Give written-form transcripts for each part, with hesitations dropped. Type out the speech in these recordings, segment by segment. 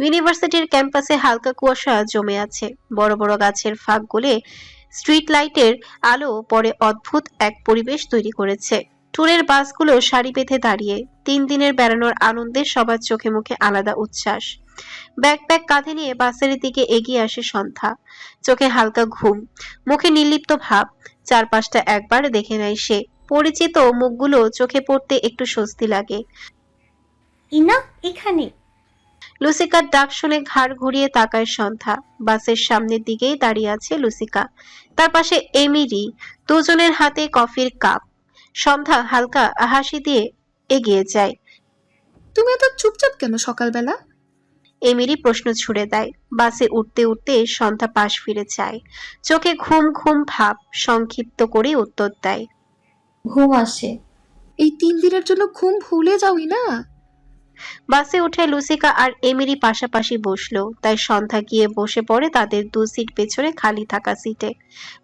ইউনিভার্সিটির ক্যাম্পাসে হালকা কুয়াশা জমে আছে। বড় বড় গাছের ফাঁক গলে স্ট্রিট লাইটের আলো পরে অদ্ভুত এক পরিবেশ তৈরি করেছে। ট্যুরের বাসগুলো সারি বেঁধে দাঁড়িয়ে। 3 দিনের বেড়ানোর আনন্দে সবার চোখে মুখে আলাদা উচ্ছ্বাস। ব্যাকপ্যাক কাঁধে নিয়ে বাসের দিকে এগিয়ে আসে সন্ধ্যা। চোখে হালকা ঘুম, মুখে নির্লিপ্ত ভাব। চারপাশটা একবার দেখে নেয় সে। পরিচিত মুখগুলো চোখে পড়তে একটু স্বস্তি লাগে। ইনা এখানে। লুসিকার ডাক শুনে ঘাড় ঘুরিয়ে তাকায় সন্ধ্যা। বাসের সামনের দিকেই দাঁড়িয়ে আছে লুসিকা, তার পাশে এমিরি, দুজনের হাতে কফির কাপ। সন্ধ্যা হালকা হাসি দিয়ে এগিয়ে যায়। তুমি এত চুপচাপ কেন সকালবেলা? এমিরি প্রশ্ন ছুড়ে দেয়। বাসে উঠতে উঠতে সন্ধ্যা পাশ ফিরে চায়, চোখে ঘুম ঘুম ভাব। সংক্ষিপ্ত করে উত্তর দেয়, ঘুম আসে। এই 3 দিনের জন্য ঘুম ভুলে যাওই না। বাসে উঠে লুসিকা আর এমিরি পাশাপাশি বসলো, তাই সন্ধ্যা গিয়ে বসে পড়ে তাদের 2 সিট পেছনে খালি থাকা সিটে।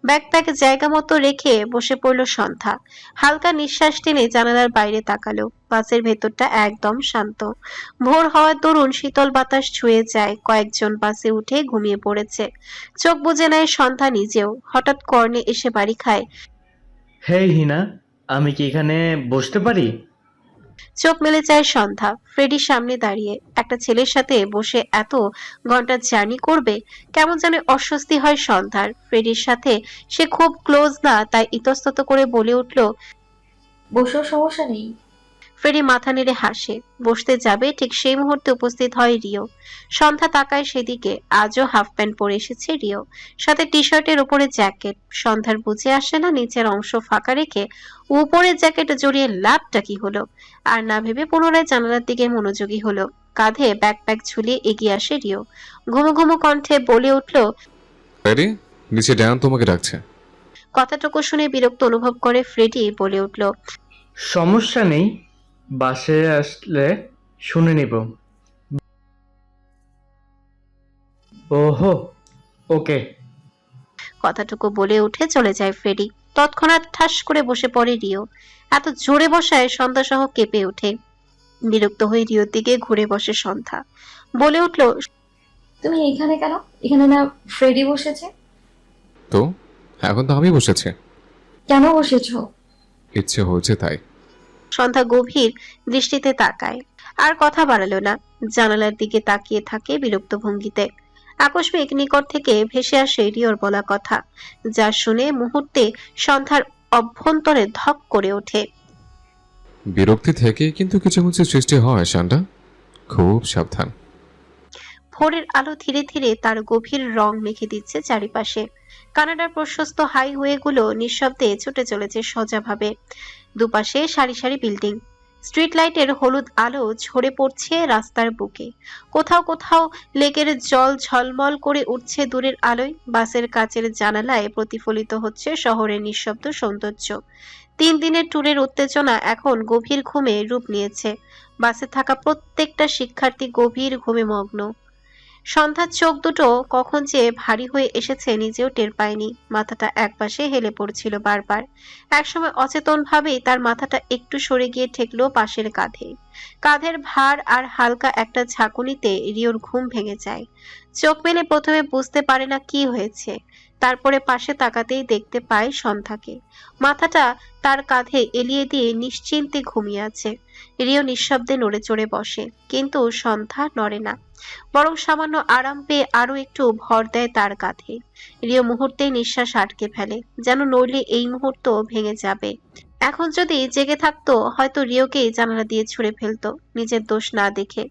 ব্যাকপ্যাক জায়গা মতো রেখে বসে পড়ল সন্ধ্যা। হালকা নিঃশ্বাস টেনে জানালার বাইরে তাকালো। বাসের ভেতরটা একদম শান্ত। ভোর হওয়ার দরুন শীতল বাতাস ছুঁয়ে যায়। কয়েকজন বাসে উঠে ঘুমিয়ে পড়েছে। চোখ বুজে নেয় সন্ধ্যা নিজেও। হঠাৎ কর্ণে এসে বাড়ি খায়। হেই হিনা, আমি কি এখানে বসতে পারি? চোখ মেলে যায় সন্ধ্যা। ফ্রেডির সামনে দাঁড়িয়ে একটা ছেলের সাথে বসে এত ঘন্টার জার্নি করবে, কেমন যেন অস্বস্তি হয় সন্ধ্যার। ফ্রেডির সাথে সে খুব ক্লোজ না, তাই ইতস্তত করে বলে উঠল, বসেও সমস্যা নেই। ফ্রেডি মাথা নেড়ে হাসে। বসতে যাবে ঠিক সেই মুহূর্তে উপস্থিত হয় রিও। সন্ধ্যা তাকায় সেদিকে। আজও হাফ প্যান্ট পরে এসেছে রিও, সাথে টি শার্টের উপরে জ্যাকেট। সন্ধ্যার বুঝে আসে না নিচের অংশ ফাঁকা রেখে উপরের জ্যাকেট জড়িয়ে লাভটা কি হলো। আর না ভেবে পুনরায় জানালার দিকে মনোযোগী হলো। কাঁধে ব্যাকপ্যাক ঝুলিয়ে এগিয়ে আসে রিও। ঘুমো ঘুমো কণ্ঠে বলে উঠল, আরে নিচে ড্যান তোমাকে ডাকছে। কথাটুকু শুনে বিরক্ত অনুভব করে ফ্রেডি বলে উঠল, সমস্যা নেই, বাসে আসলে শুনে নিব। ওহো, ওকে। কথাটুকু বলে উঠে চলে যায় ফ্রেডি। তৎক্ষণাৎ ঠাস করে বসে পড়ে রিও। এত জোরে বসায় সন্ধ্যা সহ কেঁপে ওঠে। বিরক্ত হয়ে রিওর দিকে ঘুরে বসে সন্ধ্যা। বলে উঠল, তুমি এখানে কেন? এখানে না ফ্রেডি বসেছে? তো এখন তো আমি বসেছি, কেন বসেছো? ইচ্ছে হয়েছে তাই। সন্ধ্যা গভীর দৃষ্টিতে তাকায়। আর কথা বাড়ালো না, জানালার দিকে তাকিয়ে থাকে বিরক্ত ভঙ্গিতে। আকস্মিক নিকট থেকে ভেসে আসে রিওর বলা কথা, যা শুনে মুহূর্তে সন্ধ্যার অভ্যন্তরে ধক করে ওঠে। বিরক্তি থেকে কিন্তু কিছু কিছু সৃষ্টি হয় শান্তা, খুব সাবধান। ভোরের আলো ধীরে ধীরে তার গভীর রং মেখে দিচ্ছে চারিপাশে। কানাডার প্রশস্ত হাইওয়েগুলো নিঃশব্দে ছুটে চলেছে সোজাভাবে। দুপাশে সারি সারি বিল্ডিং। স্ট্রিট লাইটের হলুদ আলো ঝরে পড়ছে রাস্তার বুকে। কোথাও কোথাও লেকের জল ঝলমল করে উঠছে দূরের আলোয়। বাসের কাচের জানালায় প্রতিফলিত হচ্ছে শহরের নিঃশব্দ সৌন্দর্য। 3 দিনের ট্যুরের উত্তেজনা এখন গভীর ঘুমে রূপ নিয়েছে। বাসে থাকা প্রত্যেকটা শিক্ষার্থী গভীর ঘুমে মগ্ন। সন্ধ্যার চোখ দুটো কখন যে ভারী হয়ে এসেছে নিজেও টের পায়নি। মাথাটা একপাশে হেলে পড়ছিল বারবার। একসময় অচেতন ভাবেই তার মাথাটা একটু সরে গিয়ে ঠেকলো পাশের কাঁধে। কাঁধের ভার আর হালকা একটা ঝাঁকুনিতে রিওর ঘুম ভেঙে যায়। চোখ মেলে প্রথমে বুঝতে পারে না কি হয়েছে, তারপরে পাশে তাকাতেই দেখতে পায় সন্ধ্যাকে। মাথাটা তার কাঁধে এলিয়ে দিয়ে নিশ্চিন্তে ঘুমিয়ে আছে। রিও নিঃশব্দে নড়ে চড়ে বসে, কিন্তু সন্ধ্যা নড়ে না, বরং সামান্য আরাম পেয়ে আরো একটু ভর দেয় তার কাঁধে। রিও মুহূর্তেই নিঃশ্বাস আটকে ফেলে, যেন নড়লে এই মুহূর্ত ভেঙে যাবে। এখন যদি জেগে থাকতো হয়তো রিওকেই জানালা দিয়ে ছুঁড়ে ফেলতো, নিজের দোষ না দেখে।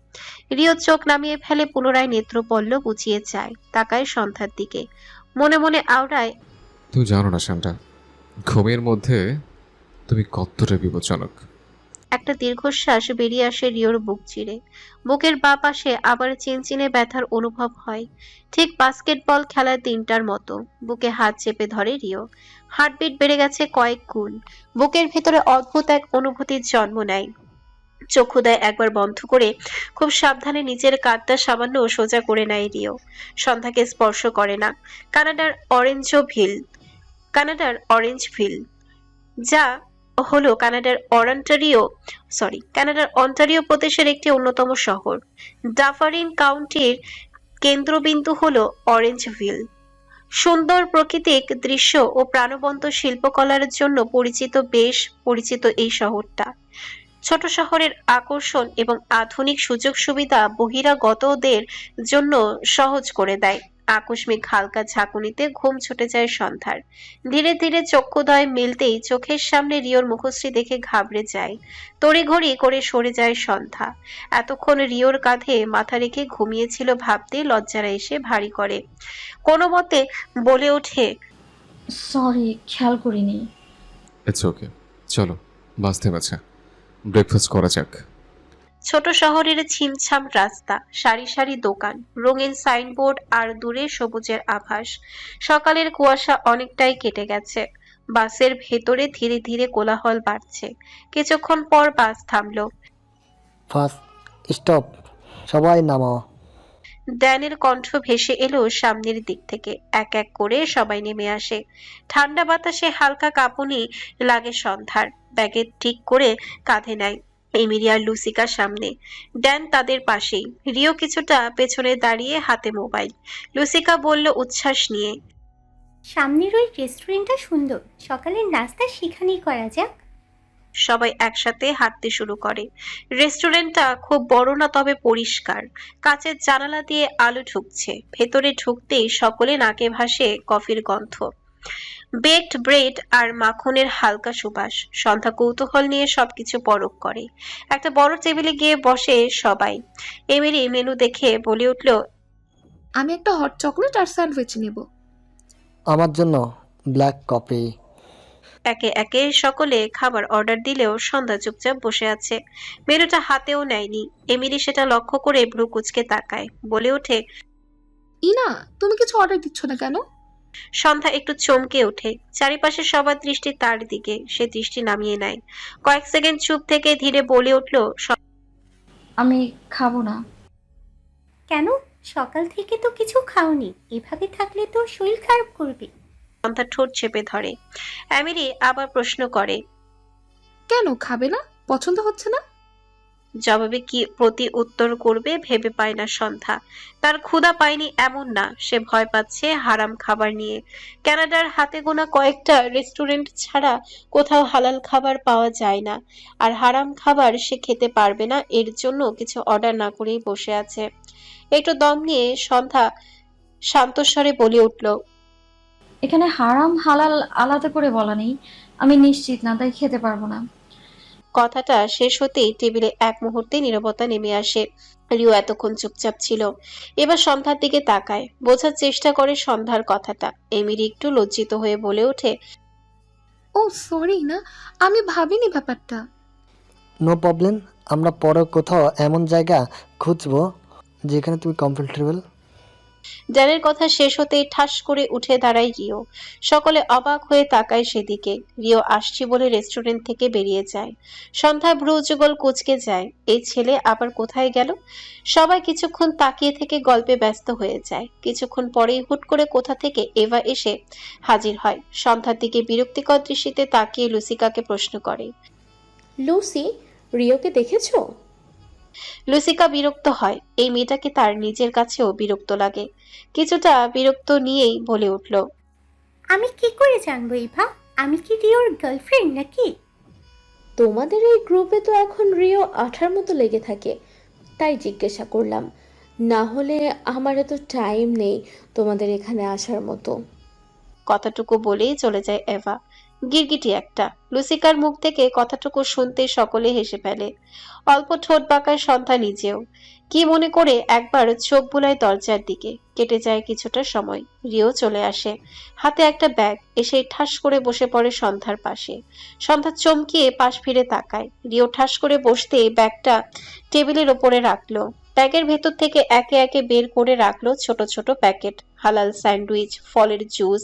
রিও চোখ নামিয়ে ফেলে, পুনরায় নেত্রপল্লব গুছিয়ে চায়, তাকায় সন্ধ্যার দিকে। মনে মনে আওড়ায়, তুমি জানো না শান্তা, ঘুমের মধ্যে তুমি কতটা বিপজ্জনক। একটা দীর্ঘশ্বাস বেরিয়ে আসে রিওর বুক চিরে। বুকের বাঁ পাশে আবার চিনচিনে ব্যথার অনুভব হয়, ঠিক বাস্কেটবল খেলার দিনটার মতো। বুকে হাত চেপে ধরে রিও। হার্টবিট বেড়ে গেছে কয়েক গুণ। বুকের ভেতরে অদ্ভুত এক অনুভূতির জন্ম নেয়। চক্ষু দেয় একবার বন্ধ করে। খুব সাবধানে নিজের কাঁধটা সামান্য সোজা করে নেয় রিও। সন্ধ্যাকে স্পর্শ করে না। কানাডার অরেঞ্জ ভিল, যা হলো কানাডার অন্টারিও প্রদেশের একটি অন্যতম শহর। ডাফারিন কাউন্টির কেন্দ্রবিন্দু হলো অরেঞ্জভিল। সুন্দর প্রাকৃতিক দৃশ্য ও প্রাণবন্ত শিল্পকলার জন্য বেশ পরিচিত এই শহরটা। ছোট শহরের আকর্ষণ এবং আধুনিক সুযোগ সুবিধা বহিরাগতদের জন্য সহজ করে দেয়। আকস্মিক হালকা ঝাঁকুনিতে ঘুম ছুটে যায় সন্ধ্যার। ধীরে ধীরে চক্ষুদ্বয় মেলতেই চোখের সামনে রিওর মুখশ্রী দেখে ঘাবড়ে যায়। তড়িঘড়ি করে সরে যায় সন্ধ্যা। এতক্ষণ রিওর কাঁধে মাথা রেখে ঘুমিয়েছিল ভাবতে লজ্জারা এসে ভারী করে। কোনো মতে বলে ওঠে, সরি, খেয়াল করিনি। ইটস ওকে, চলো বাস থেমেছে, ব্রেকফাস্ট করা যাক। ছোট শহরের ছিমছাম রাস্তা, সারি সারি দোকান, রঙিন সাইনবোর্ড আর দূরে সবুজের আভাস। সকালের কুয়াশা অনেকটাই কেটে গেছে। বাসের ভেতরে ধীরে ধীরে কোলাহল বাড়ছে। কিছুক্ষণ পর বাস থামলো। ফার্স্ট স্টপ, সবাই নামাও। ড্যানের কণ্ঠ ভেসে এলো সামনের দিক থেকে। এক এক করে সবাই নেমে আসে। ঠান্ডা বাতাসে হালকা কাঁপুনি লাগে সন্ধ্যার। ব্যাগে ঠিক করে কাঁধে নেয়। এমিলি আর লুসিকা সামনে, ড্যান তাদের পাশেই। রিও কিছুটা পেছনে দাঁড়িয়ে, হাতে মোবাইল। লুসিকা বলল উচ্ছ্বাস নিয়ে, সামনের ওই রেস্টুরেন্টটা সুন্দর, সকালের নাস্তা সেখানেই করা যাক। সবাই একসাথে হাঁটতে শুরু করে। রেস্টুরেন্টটা খুব বড় না, তবে পরিষ্কার। কাঁচের জানালা দিয়ে আলো ঢুকছে। ভেতরে ঢুকতেই সকলে নাকে ভাসে কফির গন্ধ, বেকড ব্রেড আর মাখনের হালকা সুবাস। সন্ধ্যা কৌতূহল নিয়ে সবকিছু পরখ করে। একটা বড় টেবিলে গিয়ে বসে সবাই। এমিলি মেনু দেখে বলে উঠল, আমি একটা হট চকলেট আর স্যান্ডউইচ নেব। আমার জন্য ব্ল্যাক কফি। একে একে সকলে খাবার অর্ডার দিলেও সন্ধ্যা চুপচাপ বসে আছে। মেনুটা হাতেও নেয়নি। এমিলি সেটা লক্ষ্য করে ভ্রু কুঁচকে তাকায়, বলে ওঠে, ইনা, তুমি কিছু অর্ডার দিচ্ছ না কেন? সন্ধ্যা একটু চমকে ওঠে। চারিপাশে সবার দৃষ্টি তার দিকে। সে দৃষ্টি নামিয়ে নেয়। কয়েক সেকেন্ড চুপ থেকে ধীরে বলে উঠল, আমি খাবো না। কেন? সকাল থেকে তো কিছু খাওনি, এভাবে থাকলে তো শরীর খারাপ করবে। সন্ধ্যা ঠোঁট চেপে ধরে। এমিলি আবার প্রশ্ন করে, কেন খাবে না? পছন্দ হচ্ছে না? জবাবে কি প্রতি উত্তর করবে ভেবে পায় না সন্ধ্যা। তার ক্ষুধা পায়নি এমন না, সে ভয় পাচ্ছে হারাম খাবার নিয়ে। কানাডার হাতে গোনা কয়েকটা রেস্টুরেন্ট ছাড়া কোথাও হালাল খাবার পাওয়া যায় না। আর হারাম খাবার সে খেতে পারবে না, এর জন্য কিছু অর্ডার না করেই বসে আছে। একটু দম নিয়ে সন্ধ্যা শান্তস্বরে বলে উঠল, এখানে হারাম হালাল আলাদা করে বলা নেই। আমি নিশ্চিত না, তাই খেতে পারবো না। কথাটা শেষ হতেই টেবিলে এক মুহূর্তে নীরবতা নেমে আসে। রিও এতক্ষণ চুপচাপ ছিল, এবার সন্ধ্যার দিকে তাকায়, বোঝার চেষ্টা করে সন্ধ্যার কথাটা। এমিলি একটু লজ্জিত হয়ে বলে ওঠে, ও সরি না, আমি ভাবিনি ব্যাপারটা। নো প্রবলেম, আমরা পরে কোথাও এমন জায়গা খুঁজবো যেখানে তুমি কমফোর্টেবল। ড্যানের কথা শেষ হতেই ঠাস করে উঠে দাঁড়ায় রিও। সকলে অবাক হয়ে তাকায় সেদিকে। রিও আসছি বলে রেস্টুরেন্ট থেকে বেরিয়ে যায়। সন্ধ্যা ভ্রু যুগল কুঁচকে যায়। এই ছেলে আবার কোথায় গেল? সবাই কিছুক্ষণ তাকিয়ে থেকে গল্পে ব্যস্ত হয়ে যায়। কিছুক্ষণ পরেই হুট করে কোথা থেকে এভা এসে হাজির হয়। সন্ধ্যার দিকে বিরক্তিকর দৃষ্টিতে তাকিয়ে লুসিকাকে প্রশ্ন করে। লুসি, রিওকে দেখেছো? লুসিকা বিরক্ত হয়। এই মেয়েটাকে তার নিজের কাছেও বিরক্ত লাগে। কিছুটা বিরক্ত নিয়েই বলে উঠল, আমি কি করে জানবো ইভা? আমি কি রিওর গার্লফ্রেন্ড নাকি? তোমাদের এই গ্রুপে তো এখন রিও আঠার মতো লেগে থাকে, তাই জিজ্ঞাসা করলাম। না হলে আমার এত টাইম নেই তোমাদের এখানে আসার মতো। কথাটুকু বলেই চলে যায় এভা। গিরগিটি একটা। লুসিকার মুখ থেকে কথাটুকু শুনতে সকলে হেসে ফেলে। অল্প ঠোঁট বাঁকায় সন্ধ্যা নিজেও। কি মনে করে একবার চোখ বুলায় দরজার দিকে। কেটে যায় কিছুটা সময়। রিও চলে আসে, হাতে একটা ব্যাগ। এসে ঠাস করে বসে পড়ে সন্ধ্যার পাশে। সন্ধ্যা চমকিয়ে পাশ ফিরে তাকায়। রিও ঠাস করে বসতে ব্যাগটা টেবিলের ওপরে রাখলো। ব্যাগের ভেতর থেকে একে একে বের করে রাখলো ছোট ছোট প্যাকেট, হালাল স্যান্ডউইচ, ফলের জুস,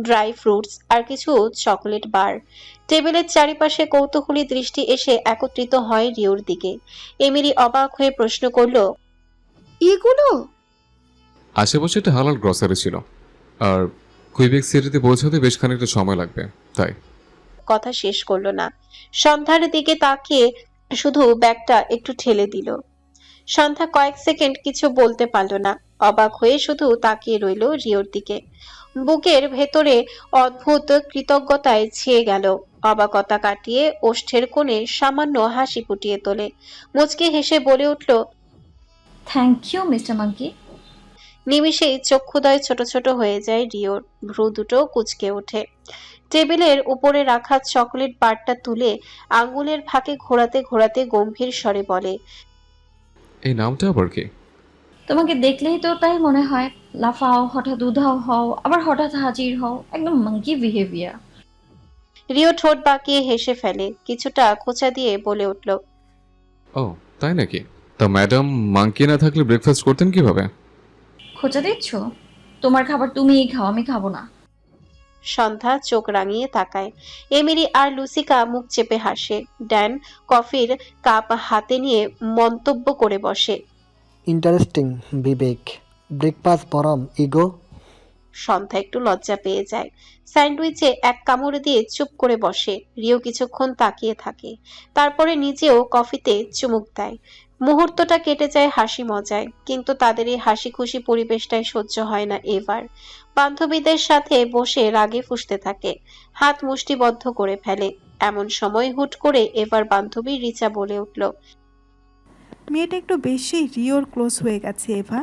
ড্রাই ফ্রুটস আর কিছু চকলেট বার। টেবিলের চারিপাশে কৌতূহলী দৃষ্টি এসে একত্রিত হয় রিওর দিকে। এমিলি অবাক হয়ে প্রশ্ন করলো, এগুলো? আশেপাশে একটা হালাল গ্রসারি ছিল, আর কুইবেক সিটিতে পৌঁছাতে বেশ খানিকটা সময় লাগবে, তাই। কথা শেষ করলো না। সন্ধ্যার দিকে তাকিয়ে শুধু ব্যাগটা একটু ঠেলে দিল। সন্ধ্যা কয়েক সেকেন্ড কিছু বলতে পারল না, অবাক হয়ে শুধু তাকিয়ে রইল রিওর দিকে। বুকের ভেতরে অদ্ভুত কৃতজ্ঞতায় ছেয়ে গেল। অবাকতা কাটিয়ে ওষ্ঠের কোণে সামান্য হাসি ফুটিয়ে তোলে। মুচকি হেসে বলে উঠল, থ্যাংক ইউ মিস্টার মাঙ্কি। নিমিষেই চক্ষুদয় ছোট ছোট হয়ে যায় রিওর, ভ্রু দুটো কুঁচকে ওঠে। টেবিলের উপরে রাখা চকলেট বারটা তুলে আঙ্গুলের ফাঁকে ঘোরাতে ঘোরাতে গম্ভীর স্বরে বলে, এই নামটা আবার কি? তোমাকে দেখলেই তো তাই মনে হয়। লাফাও, হঠাৎ উধাও হও, আবার হঠাৎ হাজির হও, একদম মাঙ্কি বিহেভিয়ার। রিও ঠোঁট বাঁকিয়ে হেসে ফেলে, কিছুটা খোঁচা দিয়ে বলে উঠল, ও তাই নাকি? তা ম্যাডাম মাঙ্কি না থাকলে ব্রেকফাস্ট করতেন কিভাবে? খোঁচা দিচ্ছ? তোমার খাবার তুমিই খাও, আমি খাবো না। সন্ধ্যা চোখ রাঙিয়ে তাকায়। এমিলি আর লুসিকা মুখ চেপে হাসে। ড্যান কফির কাপ হাতে নিয়ে মন্তব্য করে বসে, ইন্টারেস্টিং বিবেক। ব্রেকফাস্ট বরম ইগো। সন্ধ্যা একটু লজ্জা পেয়ে যায়। স্যান্ডউইচে এক কামড় দিয়ে চুপ করে বসে। রিও কিছুক্ষণ তাকিয়ে থাকে, তারপরে নিজেও কফিতে চুমুক দেয়। মুহূর্তটা কেটে যায় হাসি মজায়, কিন্তু তাদের এই হাসি খুশি পরিবেশটাই সহ্য হয় না এবার। বান্ধবীদের সাথে বসে রাগে ফুঁসতে থাকে, হাত মুষ্টিবদ্ধ করে ফেলে। এমন সময় হুট করে এবার বান্ধবী রিচা বলে উঠল, মেয়েটা একটু বেশি রিওর ক্লোজ হয়ে গেছে এভা।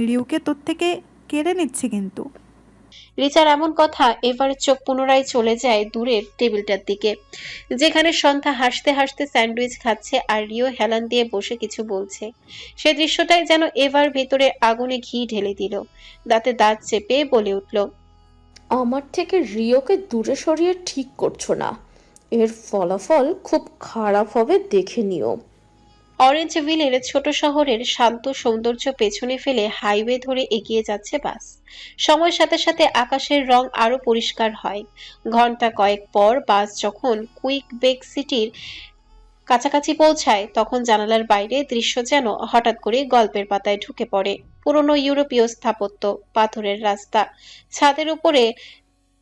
রিওকে তোর থেকে কেড়ে নিচ্ছে কিন্তু। রিচার এমন কথা এবার চোখ পুনরায় চলে যায় দূরের টেবিলটার দিকে, যেখানে সন্ধ্যা হাসতে হাসতে স্যান্ডউইচ খাচ্ছে আর রিও হেলান দিয়ে বসে কিছু বলছে। সে দৃশ্যটাই যেন এবার ভেতরে আগুনে ঘি ঢেলে দিল। দাঁতে দাঁত চেপে বলে উঠল, আমার থেকে রিওকে দূরে সরিয়ে ঠিক করছো না, এর ফলাফল খুব খারাপ হবে, দেখে নিও। অরেঞ্জ ভিলের ছোট শহরের শান্ত সৌন্দর্য পেছনে ফেলে হাইওয়ে ধরে এগিয়ে যাচ্ছে বাস। সময়ের সাথে সাথে আকাশের রং আরো পরিষ্কার হয়। ঘন্টা কয়েক পর বাস যখন কুইক বেক সিটির কাছাকাছি পৌঁছায়, তখন জানালার বাইরে দৃশ্য যেন হঠাৎ করে গল্পের পাতায় ঢুকে পড়ে। পুরনো ইউরোপীয় স্থাপত্য, পাথরের রাস্তা, ছাদের উপরে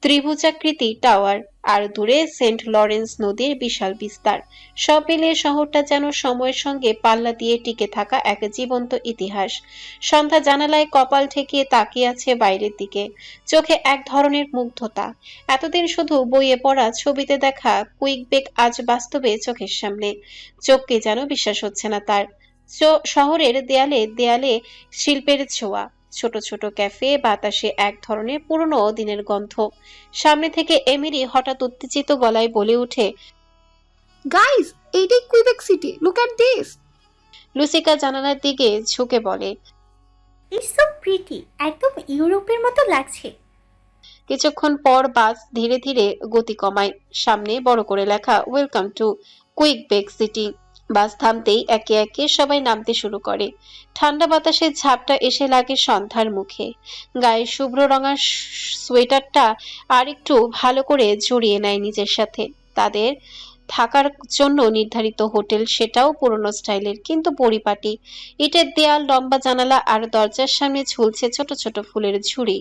ত্রিভুজাকৃতি টাওয়ার, আর দূরে সেন্ট লরেন্স নদীর বিশাল বিস্তার। সব মিলিয়ে শহরটা যেন সময়ের সঙ্গে পাল্লা দিয়ে টিকে থাকা এক জীবন্ত ইতিহাস। সন্ধ্যা জানালায় কপাল ঠেকিয়ে তাকিয়ে আছে বাইরের দিকে, চোখে এক ধরনের মুগ্ধতা। এতদিন শুধু বইয়ে পড়া, ছবিতে দেখা কুইক বেক আজ বাস্তবে চোখের সামনে। চোখকে যেন বিশ্বাস হচ্ছে না তার। শহরের দেয়ালে দেয়ালে শিল্পের ছোঁয়া, ছোট ছোট ক্যাফে, বাতাসে এক ধরনের পুরনো দিনের গন্ধ। সামনে থেকে এমিলি হঠাৎ উত্তেজিত গলায় বলে ওঠে, গাইস, এইটাই Quebec city, look at this. লুসিকা জানালার দিকে ঝুঁকে বলে, ইটস সো প্রিটি, একদম ইউরোপের মতো লাগছে। কিছুক্ষণ পর বাস ধীরে ধীরে গতি কমায়। সামনে বড় করে লেখা welcome to Quebec city. Bus থামতেই একে একে সবাই নামতে শুরু করে। ঠান্ডা বাতাসের ঝাপটা এসে লাগে সন্ধ্যার মুখে। গায়ে শুভ্র রঙা সোয়েটারটা আর একটু ভালো করে জড়িয়ে নেয় নিজের সাথে। তাদের থাকার জন্য নির্ধারিত হোটেল, সেটাও পুরনো স্টাইলের কিন্তু পরিপাটি। ইটের দেয়াল, লম্বা জানালা আর দরজার সামনে ঝুলছে ছোট ছোট ফুলের ঝুড়ি।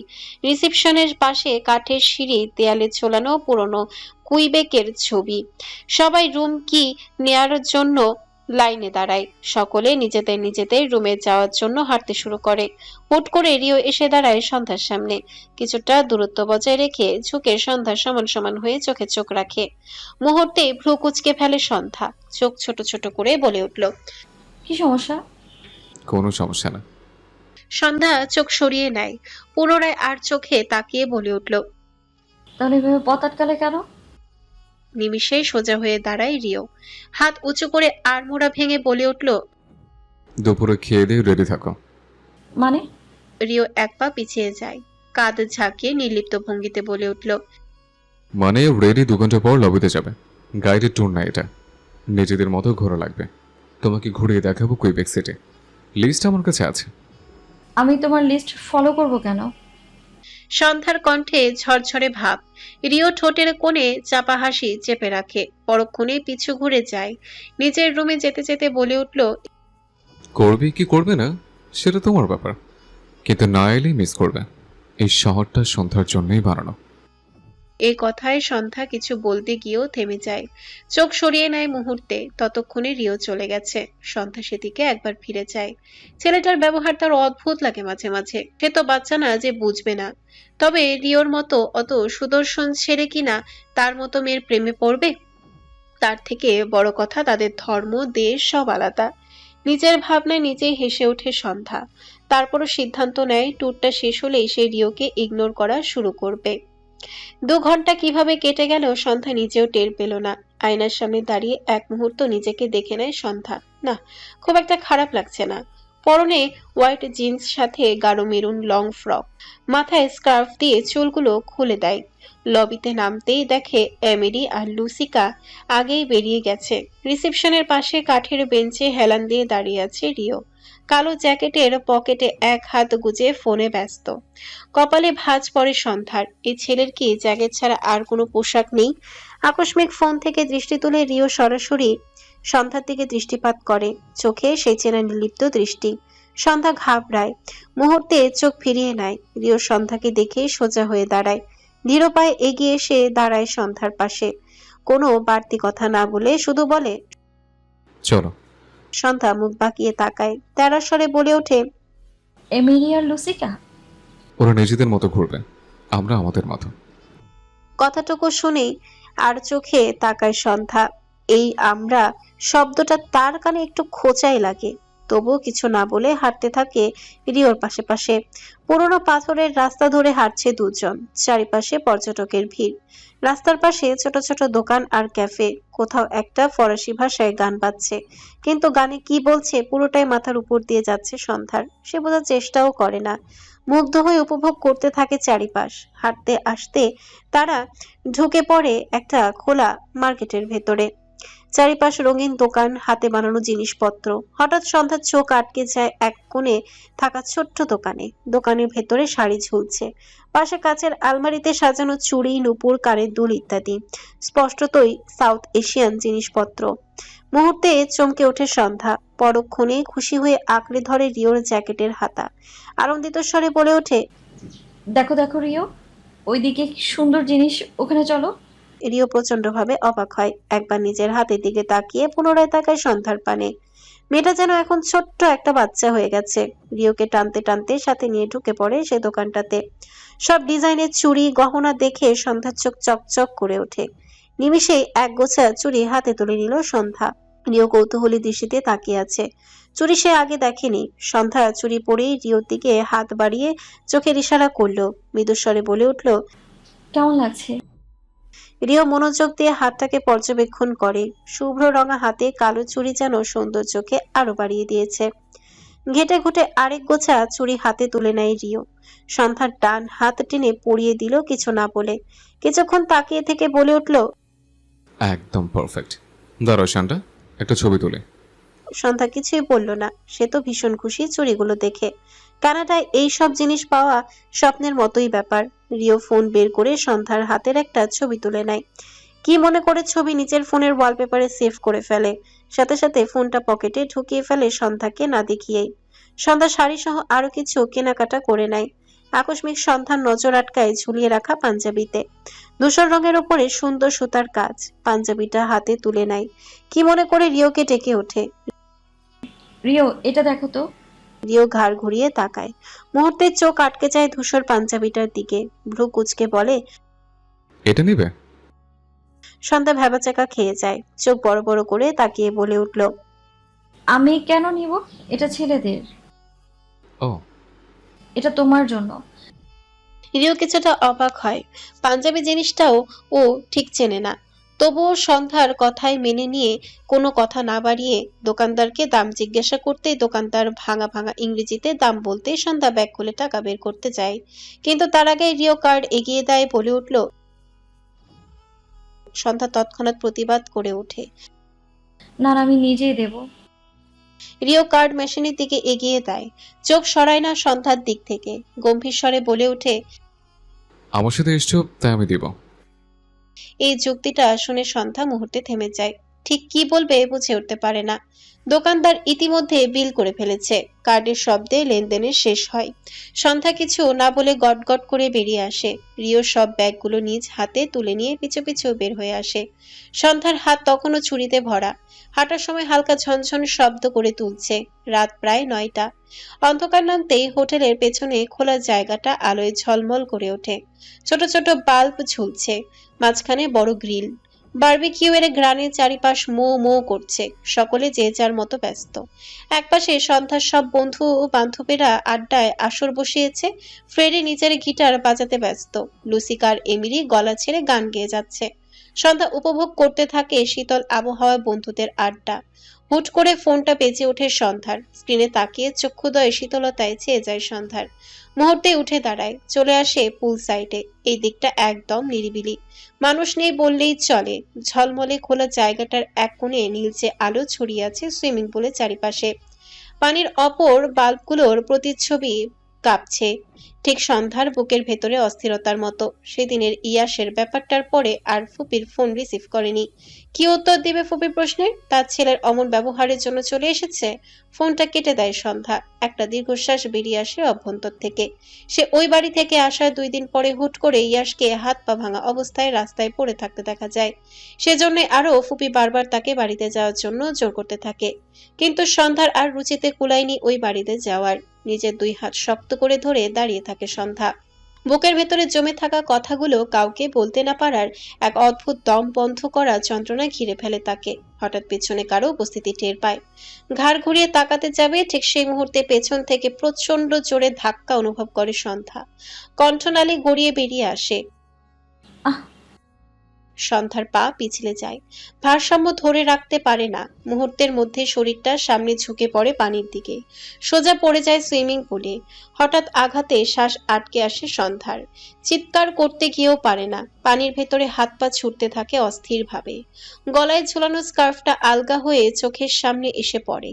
রিসেপশনের পাশে কাঠের সিঁড়ি, দেয়ালে ঝোলানো পুরনো কুইবেকের ছবি। সবাই রুম কি নেয়ার জন্য লাইনে দাঁড়ায়। সকলে নিজেদের নিজেদের রুমে যাওয়ার জন্য হাঁটতে শুরু করে। হুট করে রিও এসে দাঁড়ায় সন্ধ্যার সামনে। কিছুটা দূরত্ব বজায় রেখে ঝুঁকে সন্ধ্যার সমান সমান হয়ে চোখে চোখ রাখে। মুহূর্তে ভ্রু কুঁচকে ফেলে সন্ধ্যা, চোখ ছোট ছোট করে বলে উঠল, কি সমস্যা? কোনো সমস্যা না। সন্ধ্যা চোখ সরিয়ে নেয়, পুনরায় আর চোখে তাকিয়ে বলে উঠল, তাহলে এভাবে পথ আটকালে কেন? নিমিষেই সোজা হয়ে দাঁড়ায় রিও, হাত উঁচু করে আড়মোড়া ভেঙে বলে উঠল, দুপুরে খেয়ে দিয়ে রেডি থাকো। মানে? রিও এক পা পিছিয়ে যায়, কাঁধ ঝাঁকিয়ে নির্লিপ্ত ভঙ্গিতে বলে উঠল, মানে রেডি 2 ঘন্টা পর লবিতে যাবে। গাইডেড ট্যুর না এটা, নিজেদের মতো ঘোরা লাগবে। তোমাকে ঘুরিয়ে দেখাবো কুইবেক সিটি। লিস্ট আমার কাছে আছে। আমি তোমার লিস্ট ফলো করব কেন? সন্ধ্যার কণ্ঠে ঝরঝরে ভাব। রিও ঠোঁটের কোণে চাপা হাসি চেপে রাখে, পরক্ষণে পিছু ঘুরে যায়। নিজের রুমে যেতে যেতে বলে উঠল, করবে কি করবে না সেটা তোমার ব্যাপার, কিন্তু না এলেই মিস করবে। এই শহরটা সন্ধ্যার জন্যই বানানো। এই কথায় সন্ধ্যা কিছু বলতে গিয়েও থেমে যায়, চোখ সরিয়ে নেয় মুহূর্তে। ততক্ষণে রিও চলে গেছে। সন্ধ্যা সেদিকে একবার ফিরে যায়। ছেলেটার ব্যবহার তার অদ্ভুত লাগে মাঝে মাঝে। সে তো বাচ্চা না যে বুঝবে না। তবে রিওর মতো অত সুদর্শন ছেলে কিনা তার মতো মেয়ের প্রেমে পড়বে? তার থেকে বড় কথা, তাদের ধর্ম দেশ সব আলাদা। নিজের ভাবনায় নিজেই হেসে ওঠে সন্ধ্যা। তারপরও সিদ্ধান্ত নেয় ট্যুরটা শেষ হলেই সে রিওকে ইগনোর করা শুরু করবে। 2 ঘন্টা কিভাবে কেটে গেল সন্ধ্যা নিজেও টের পেল না। আয়নার সামনে দাঁড়িয়ে এক মুহূর্ত নিজেকে দেখে নেয় সন্ধ্যা। না, খুব একটা খারাপ লাগছে না। পরনে হোয়াইট জিন্স, সাথে গাঢ় মেরুন লং ফ্রক, মাথায় স্কার্ফ দিয়ে চুলগুলো খুলে দেয়। লবিতে নামতেই দেখে এমিলি আর লুসিকা আগেই বেরিয়ে গেছে। রিসেপশনের পাশে কাঠের বেঞ্চে হেলান দিয়ে দাঁড়িয়ে আছে রিও। কালো জ্যাকেটের পকেটে এক হাত গুজে ফোনে ব্যস্ত। কপালে ভাঁজ পড়ে সন্ধ্যার। এই ছেলের কি জ্যাকেট ছাড়া আর কোনো পোশাক নেই? আকস্মিক ফোন থেকে দৃষ্টি তুলে রিও সরাসরি সন্ধ্যার দিকে দৃষ্টিপাত করে। চোখে সেই চেনা নির্লিপ্ত দৃষ্টি। সন্ধ্যা ঘাবড়ায়, মুহূর্তে চোখ ফিরিয়ে নেয়। রিও সন্ধ্যাকে দেখে সোজা হয়ে দাঁড়ায়। ধীর পায়ে এগিয়ে এসে দাঁড়ায় সন্ধ্যার পাশে। কোনো বাড়তি কথা না বলে শুধু বলে, চলো। সন্ধ্যা মুখ বাঁকিয়ে তাকায়। তেরা স্বরে বলে ওঠে, এমিলি আর লুসিকা? ওরা নিজেদের মতো ঘুরবে, আমরা আমাদের মতো। কথাটুকু শুনেই আর চোখে তাকায় সন্ধ্যা। এই আমরা শব্দটা তার কানে একটু খোঁচাই লাগে। তবুও কিছু না বলে হাঁটতে থাকে রিওর পাশে পাশে। পুরোনো পাথরের রাস্তা ধরে হাঁটছে দুজন। চারিপাশে পর্যটকের ভিড়। রাস্তার পাশে ছোট ছোট দোকান আর ক্যাফে। কোথাও একটা ফরাসি ভাষায় গান বাজছে, কিন্তু গানে কি বলছে পুরোটাই মাথার উপর দিয়ে যাচ্ছে সন্ধ্যার। সে বোঝার চেষ্টাও করে না, মুগ্ধ হয়ে উপভোগ করতে থাকে চারিপাশ। হাঁটতে আসতে তারা ঢুকে পড়ে একটা খোলা মার্কেটের ভেতরে। চারিপাশ রঙিন দোকান, হাতে বানানো জিনিসপত্র। হঠাৎ সন্ধ্যার চোখ আটকে যায় এক কোণে থাকা ছোট্ট দোকানে। দোকানের ভেতরে শাড়ি ঝুলছে, পাশে কাচের আলমারিতে সাজানো চুড়ি, নুপুর, কানের দুল ইত্যাদি। স্পষ্টতই সাউথ এশিয়ান জিনিসপত্র। মুহূর্তে চমকে ওঠে সন্ধ্যা। পরক্ষণে খুশি হয়ে আঁকড়ে ধরে রিওর জ্যাকেটের হাতা। আনন্দিত স্বরে বলে ওঠে, দেখো দেখো রিও, ওইদিকে কি সুন্দর জিনিস, ওখানে চলো। রিও প্রচন্ডভাবে অবাক হয়। একবার নিজের হাতের দিকে তাকিয়ে পুনরায় তাকায় সন্ধ্যার পানে। মেয়েটা যেন এখন ছোট্ট একটা বাচ্চা হয়ে গেছে। রিওকে টানতে টানতে সাথে নিয়ে ঢুকে পড়ে সে দোকানটাতে। সব ডিজাইনের চুড়ি গহনা দেখে সন্ধ্যার চোখ চকচক করে ওঠে। নিমিষেই এক গোছা চুড়ি হাতে তুলে নিল সন্ধ্যা। রিও কৌতূহলী দৃষ্টিতে তাকিয়ে আছে। চুড়ি সে আগে দেখেনি। সন্ধ্যা চুড়ি পরেই রিওর দিকে হাত বাড়িয়ে চোখের ইশারা করলো। মৃদুস্বরে বলে উঠল, কেমন লাগছে? রিও মনোযোগ দিয়ে হাতটাকে পর্যবেক্ষণ করে। শুভ্র রঙা হাতে কালো চুড়ি যেন সৌন্দর্যকে আরো বাড়িয়ে দিয়েছে। ঘেটে ঘুটে আরেক গোছা চুড়ি হাতে তুলে নেয় রিও। সন্ধ্যার ডান হাত টেনে পরিয়ে দিল কিছু না বলে। কিছুক্ষণ তাকিয়ে থেকে বলে উঠল, একদম পারফেক্ট। দাঁড়াও শান্তা, একটা ছবি তুলে। সন্ধ্যা কিছুই বলল না। সে তো ভীষণ খুশি চুড়িগুলো দেখে। কানাডায় এই সব জিনিস পাওয়া স্বপ্নের মতোই ব্যাপার। রিও ফোন বের করে সন্ধ্যার হাতের একটা ছবি তুলে নেয়। কি মনে করে ছবি নিজের ফোনের ওয়ালপেপারে সেভ করে ফেলে। সাথে সাথে ফোনটা পকেটে ঢুকিয়ে ফেলে সন্ধ্যাকে না দেখিয়েই। সন্ধ্যা শাড়ি সহ আরো কিছু কেনাকাটা করে নেয়। আকস্মিক সন্ধ্যার নজর আটকায় ঝুলিয়ে রাখা পাঞ্জাবিতে। ধূসর রঙের ওপরে সুন্দর সুতার কাজ। পাঞ্জাবিটা হাতে তুলে নেয়। কি মনে করে রিওকে ডেকে ওঠে। রিও, এটা দেখো তো। রিও ঘাড় ঘুরিয়ে তাকায়। মুহূর্তে চোখ আটকে যায় ধূসর পাঞ্জাবিটার দিকে। ভ্রু কুঁচকে বলে, এটা নিবে? সন্ধ্যা ভ্যাবাচাকা খেয়ে যায়। চোখ বড় বড় করে তাকিয়ে বলে উঠল, আমি কেন নিব? এটা ছেলেদের। ও, এটা তোমার জন্য। রিও কিছুটা অবাক হয়। পাঞ্জাবি জিনিসটাও ও ঠিক চেনে না। তবুও সন্ধ্যার কথায় মেনে নিয়ে কোনো কথা না বাড়িয়ে দোকানদারকে দাম জিজ্ঞাসা করতেই দোকানদার ভাঙা ভাঙা ইংরেজিতে দাম বলতে সন্ধ্যা ব্যাগ খুলে টাকা বের করতে যায়। কিন্তু তার আগে রিও কার্ড এগিয়ে দেয়, বলে উঠল। সন্ধ্যা তৎক্ষণাৎ প্রতিবাদ করে ওঠে। না না, আমি নিজেই দেব। রিও কার্ড মেশিনের দিকে এগিয়ে দেয়। চোখ সরায় না সন্ধ্যার দিক থেকে। গম্ভীর স্বরে বলে ওঠে, আমার সাথে এসছো তাই আমি দিব। এই যুক্তিটা শুনে সন্ধ্যা মুহূর্তে থেমে যায়। ঠিক কি বলবে বুঝে উঠতে পারে না। দোকানদার ইতিমধ্যে বিল করে ফেলেছে। কার্ডের শব্দে লেনদেনের শেষ হয়। সন্ধ্যা কিছু না বলে গটগট করে বেরিয়ে আসে। রিও সব ব্যাগগুলো নিজ হাতে তুলে নিয়ে পিছু পিছু বের হয়ে আসে। সন্ধ্যার হাত তখনও ছুরিতে ভরা। হাঁটার সময় হালকা ঝনঝন শব্দ করে তুলছে। রাত প্রায় 9টা। অন্ধকার নামতেই হোটেলের পেছনে খোলা জায়গাটা আলোয় ঝলমল করে ওঠে। ছোট ছোট বাল্ব ঝুলছে, মাঝখানে বড় গ্রিল। বারবিকিউয়ের গ্রানের চারিপাশ মো মো করছে। সকলে যে যার মতো ব্যস্ত। একপাশে সন্ধ্যার সব বন্ধু ও বান্ধবীরা আড্ডায় আসর বসিয়েছে। ফ্রেডি নিজের গিটার বাজাতে ব্যস্ত। লুসিকার এমিলি গলা ছেড়ে গান গেয়ে যাচ্ছে। সন্ধ্যা উপভোগ করতে থাকে শীতল আবহাওয়া, বন্ধুদের আড্ডা। হুট করে ফোনটা বেজে ওঠে সন্ধ্যার। স্ক্রিনে তাকিয়ে চক্ষুদয় শীতলতায় চেয়ে যায় সন্ধ্যার। মুহূর্তে উঠে দাঁড়ায়, চলে আসে পুল সাইডে। এই দিকটা একদম নিরিবিলি, মানুষ নেই বললেই চলে। ঝলমলে খোলা জায়গাটার এক কোণে নীলচে আলো ছড়িয়ে আছে সুইমিং পুলের চারিপাশে। পানির অপর বাল্বগুলোর প্রতিচ্ছবি কাঁপছে, ঠিক সন্ধ্যার বুকের ভেতরে অস্থিরতার মতো। সেদিনের ইয়াসের ব্যাপারটার পরে আর ফুপির ফোন রিসিভ করেনি। কি উত্তর দিবে ফুপির প্রশ্নের? তার ছেলের অমন ব্যবহারের জন্য চলে এসেছে। ফোনটা কেটে দেয় সন্ধ্যা। একটা দীর্ঘশ্বাস বেরিয়ে আসে অভ্যন্তর থেকে। সে ওই বাড়ি থেকে আসার 2 দিন পরে হুট করে ইয়াসকে হাত পা ভাঙা অবস্থায় রাস্তায় পড়ে থাকতে দেখা যায়। সেজন্য আরো ফুপি বারবার তাকে বাড়িতে যাওয়ার জন্য জোর করতে থাকে। কিন্তু সন্ধ্যার আর রুচিতে কুলায়নি ওই বাড়িতে যাওয়ার। নিজের 2 হাত শক্ত করে ধরে দাঁড়িয়ে থাকে সন্ধ্যা। বুকের ভেতরে জমে থাকা কথাগুলো কাউকে বলতে না পারার এক অদ্ভুত দম বন্ধ করা যন্ত্রণা ঘিরে ফেলে তাকে। হঠাৎ পেছনে কারো উপস্থিতি টের পায়। ঘাড় ঘুরিয়ে তাকাতে যাবে, ঠিক সেই মুহূর্তে পেছন থেকে প্রচন্ড জোরে ধাক্কা অনুভব করে সন্ধ্যা। কণ্ঠনালী গড়িয়ে বেরিয়ে আসে। আহ! সন্ধ্যার পা পিছলে যায়, ভারসাম্য ধরে রাখতে পারে না। মুহূর্তের মধ্যে শরীরটা সামনে ঝুঁকে পড়ে পানির দিকে, সোজা পড়ে যায় সুইমিং পুলে। হঠাৎ আঘাতে শ্বাস আটকে আসে সন্ধ্যার। চিৎকার করতে গিয়েও পারে না। পানির ভেতরে হাত পা ছুটতে থাকে অস্থিরভাবে। গলায় ঝুলানো স্কার্ফটা আলগা হয়ে চোখের সামনে এসে পড়ে।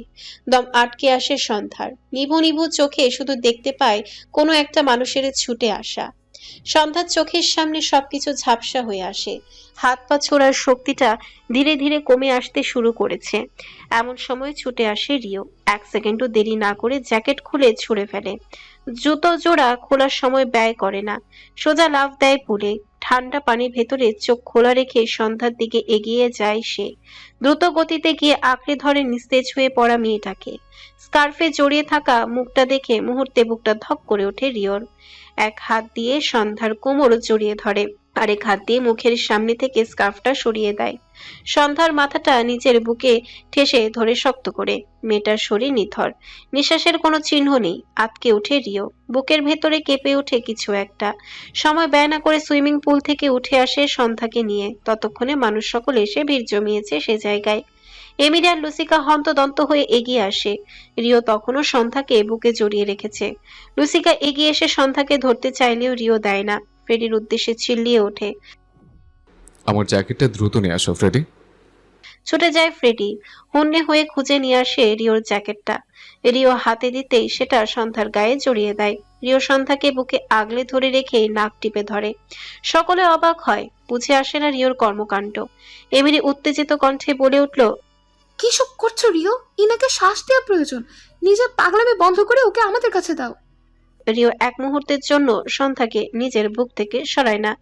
দম আটকে আসে সন্ধ্যার। নিভু নিভু চোখে শুধু দেখতে পায় কোনো একটা মানুষের ছুটে আসা। সন্ধ্যার চোখের সামনে সবকিছু ঝাপসা হয়ে আসে। হাত পা ছোড়ার শক্তিটা ধীরে ধীরে কমে আসতে শুরু করেছে। এমন সময় ছুটে আসে রিও। 1 সেকেন্ডও দেরি না করে জ্যাকেট খুলে ছুঁড়ে ফেলে। জুতো জোড়া খোলার সময় ব্যয় করে না, সোজা লাফ দেয় পুলে। ঠান্ডা পানির ভেতরে চোখ খোলা রেখে সন্ধ্যার দিকে এগিয়ে যায় সে। দ্রুত গতিতে গিয়ে আঁকড়ে ধরে নিস্তেজ হয়ে পড়া মেয়েটাকে। স্কার্ফে জড়িয়ে থাকা মুখটা দেখে মুহূর্তে বুকটা ধক করে ওঠে রিওর। এক হাত দিয়ে সন্ধ্যার কোমর জড়িয়ে ধরে, আরেক হাত দিয়ে মুখের সামনে থেকে স্কার্ফটা সরিয়ে দেয়। সন্ধ্যার মাথাটা নিজের বুকে ঠেসে ধরে শক্ত করে। মেয়েটার শরীর নিথর, নিঃশ্বাসের কোনো চিহ্ন নেই। আটকে ওঠে রিও, বুকের ভেতরে কেঁপে ওঠে কিছু একটা। সময় ব্যয় না করে সুইমিং পুল থেকে উঠে আসে সন্ধ্যাকে নিয়ে। ততক্ষণে মানুষ সকল এসে ভিড় জমিয়েছে সে জায়গায়। এমিলি আর লুসিকা হন্তদন্ত হয়ে এগিয়ে আসে। রিও তখনও সন্ধ্যাকে বুকে জড়িয়ে রেখেছে। লুসিকা এগিয়ে এসে সন্ধ্যাকে ধরতে চাইলেও রিও দেয় না। ফ্রেডির উদ্দেশ্যে চিল্লিয়ে ওঠে। আমার জ্যাকেটটা দ্রুত নিয়ে আসো ফ্রেডি। ছুটে যায় ফ্রেডি, হন্যে হয়ে খুঁজে নিয়ে আসে রিওর জ্যাকেটটা। রিও হাতে দিতেই সেটা সন্ধ্যার গায়ে জড়িয়ে দেয়। রিও সন্ধ্যাকে বুকে আগলে ধরে রেখে নাক টিপে ধরে। সকলে অবাক হয়, বুঝে আসে না রিওর কর্মকাণ্ড। এমিলি উত্তেজিত কণ্ঠে বলে উঠল, কি সব করছো রিও? ইনাকে শ্বাস দেওয়া প্রয়োজন। নিজের পাগলামি বন্ধ করে ওকে আমাদের কাছে দাও। রিও এক মুহূর্তের জন্য সন্ধ্যাকে নিজের বুক থেকে সরায় না,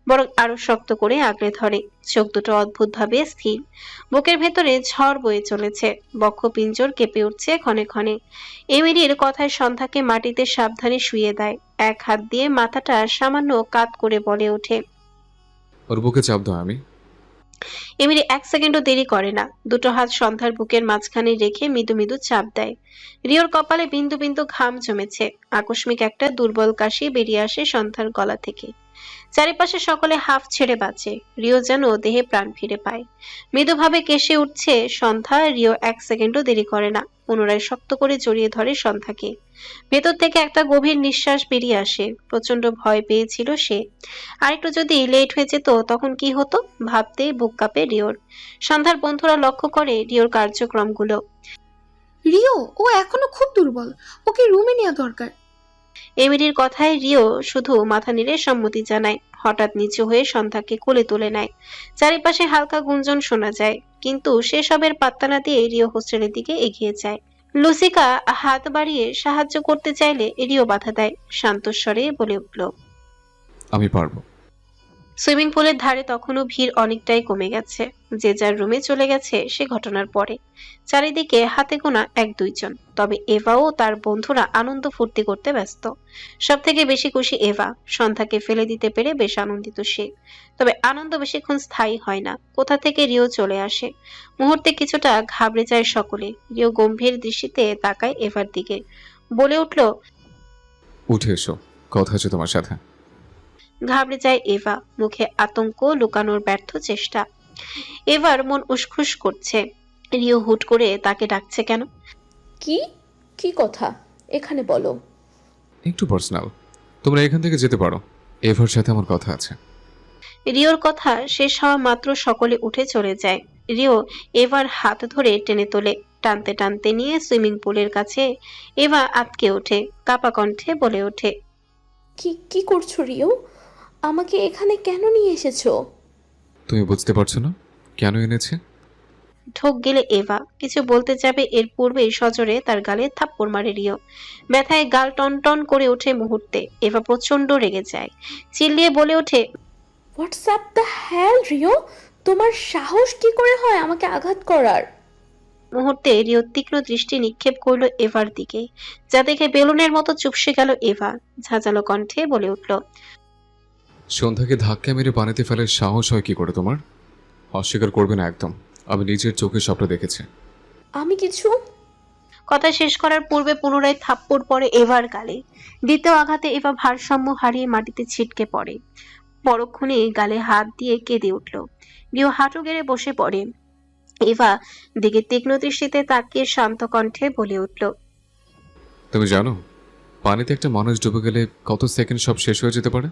বরং আরো শক্ত করে আগলে ধরে। চোখ দুটো অদ্ভুতভাবে স্থির, বুকের ভেতরে ঝড় বয়ে চলেছে। বক্ষপিঞ্জর কেঁপে উঠছে ক্ষণে ক্ষণে। এমিলির কথায় সন্ধ্যাকে মাটিতে সাবধানে শুইয়ে দেয়। এক হাত দিয়ে মাথাটা সামান্য কাত করে বলে ওঠে, ওর বুকে চাপ দাও। আমি এমিলি 1 সেকেন্ডও দেরি করে না। দুটো হাত সন্ধ্যার বুকের মাঝখানে রেখে মৃদু মৃদু চাপ দেয়। রিওর কপালে বিন্দু বিন্দু ঘাম জমেছে। আকস্মিক একটা দুর্বল কাশি বেরিয়ে আসে সন্ধ্যার গলা থেকে। চারিপাশে সকলে হাফ ছেড়ে বাঁচে। রিও যেন দেহে প্রাণ ফিরে পায়। মৃদুভাবে কেশে উঠছে সন্ধ্যা। রিও 1 সেকেন্ডও দেরি করে না, পুনরায় শক্ত করে জড়িয়ে ধরে সন্ধ্যাকে। ভেতর থেকে একটা গভীর নিঃশ্বাস বেরিয়ে আসে। প্রচন্ড ভয় পেয়েছিল সে। আরেকটু যদি লেট হয়ে যেত তখন কি হতো ভাবতে বুক কাঁপে রিওর। সন্ধ্যার বন্ধুরা লক্ষ্য করে রিওর কার্যক্রমগুলো। রিও, ও এখনো খুব দুর্বল, ওকে রুমে নেওয়া দরকার। এমিলির কথায় রিও শুধু মাথা নেড়ে সম্মতি জানায়। হঠাৎ নিচু হয়ে সন্ধ্যাকে কোলে তুলে নেয়। চারিপাশে হালকা গুঞ্জন শোনা যায়, কিন্তু সেসবের পাত্তা না দিয়ে রিও হোস্টেলের দিকে এগিয়ে যায়। লুসিকা হাত বাড়িয়ে সাহায্য করতে চাইলে রিও বাধা দেয়, শান্তস্বরে বলে উঠল, আমি পারবো। সুইমিং পুলের ধারে তখনও ভিড় অনেকটাই কমে গেছে। যে যার রুমে চলে গেছে সে ঘটনার পরে। চারিদিকে হাতে গোনা 1-2 জন, তবে এভা ও তার বন্ধুরা আনন্দ ফুর্তি করতে ব্যস্ত। সব থেকে বেশি খুশি এভা, সন্ধ্যাকে ফেলে দিতে পেরে বেশ আনন্দিত সে। তবে আনন্দ বেশিক্ষণ স্থায়ী হয় না, কোথা থেকে রিও চলে আসে। মুহূর্তে কিছুটা ঘাবড়ে যায় সকলে। রিও গম্ভীর দৃষ্টিতে তাকায় এভার দিকে, বলে উঠল, উঠে এসো, কথা আছে তোমার সাথে। ঘাবড়ে যায় এভা, মুখে আতঙ্ক লুকানোর ব্যর্থ চেষ্টা। এভার মন উসখুস করছে। রিও হুট করে তাকে ডাকছে কেন? কি কি কথা এখানে বলো। একটু পার্সোনাল, তোমরা এখান থেকে যেতে পারো, এভার সাথে আমার কথা আছে। রিওর কথা শেষ হওয়া মাত্র সকলে উঠে চলে যায়। রিও এভার হাত ধরে টেনে তোলে, টানতে টানতে নিয়ে সুইমিং পুলের কাছে। এভা আটকে ওঠে, কাপা কণ্ঠে বলে ওঠে, কি কি করছো রিও? আমাকে এখানে কেন নিয়ে এসেছো? তুমি বুঝতে পারছো না কেন এনেছে? ঢোক গেলে এভা কিছু বলতে যাবে, এর পূর্বেই সজোরে তার গালে থাপ্পড় মারে রিও। ব্যথায় গাল টন টন করে ওঠে মুহূর্তে। এভা প্রচন্ড রেগে যায়, চিল্লিয়ে বলে ওঠে, হোয়াটসঅ্যাপ দ্য হ্যাল রিও, তোমার সাহস কি করে হয় আমাকে আঘাত করার? মুহূর্তে রিও তীক্ষ্ণ দৃষ্টি নিক্ষেপ করলো এভার দিকে, যা দেখে বেলুনের মতো চুপসে গেল এভা। ঝাঁঝালো কণ্ঠে বলে উঠল, সন্ধ্যাকে ধাক্কা মেরে পানিতে ফেলার সাহস হয় কি করে তোমার? অস্বীকার করবে না একদম, আমি নিজের চোখে সবটা দেখেছি। আমি কিছু কথা শেষ করার পূর্বে পুনরায় থাপ্পড় পড়ে এভার গালে। দ্বিতীয় আঘাতে এভা ভারসাম্য হারিয়ে মাটিতে ছিটকে পড়ে। পরক্ষণে গালে হাত দিয়ে কেঁদে উঠল। রিও হাঁটু গেড়ে বসে পড়ে। এভা দিকে তীক্ষ্ণ দৃষ্টিতে তাকিয়ে শান্ত কণ্ঠে বলে উঠল, তুমি জানো পানিতে একটা মানুষ ডুবে গেলে কত সেকেন্ড সব শেষ হয়ে যেতে পারে?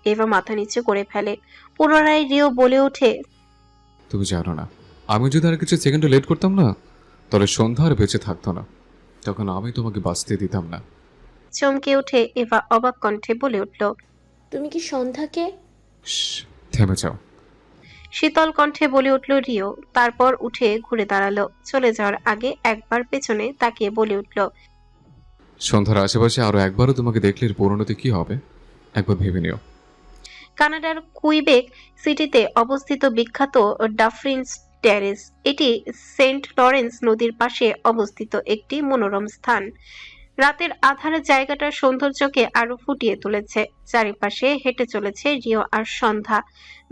এভা মাথা নিচু করে ফেলে। পুনরায় রিও বলে ওঠে, তুমি জানো না, আমি যদি আর কিছু সেকেন্ড লেট করতাম না, তাহলে সন্ধ্যা আর বেঁচে থাকতো না, তখন আমি তোমাকে বাঁচতে দিতাম না। চমকে উঠে এভা অবাক কণ্ঠে বলে উঠল, তুমি কি সন্ধ্যাকে? শ্শ্, থেমে যাও। শীতল কণ্ঠে বলে উঠল রিও। তারপর উঠে ঘুরে দাঁড়ালো। চলে যাওয়ার আগে একবার পেছনে তাকিয়ে বলে উঠল, সন্ধ্যার আশেপাশে আরো একবারও তোমাকে দেখলে এর পরিণতি কি হবে একবার ভেবে নিও। কানাডার কুইবেক সিটিতে অবস্থিত বিখ্যাত ডাফরিন টেরেস, এটি সেন্ট লরেন্স নদীর পাশে অবস্থিত একটি মনোরম স্থান। রাতের আধার জায়গাটার সৌন্দর্যকে আরো ফুটিয়ে তুলেছে। চারিপাশে হেঁটে চলেছে রিও আর সন্ধ্যা।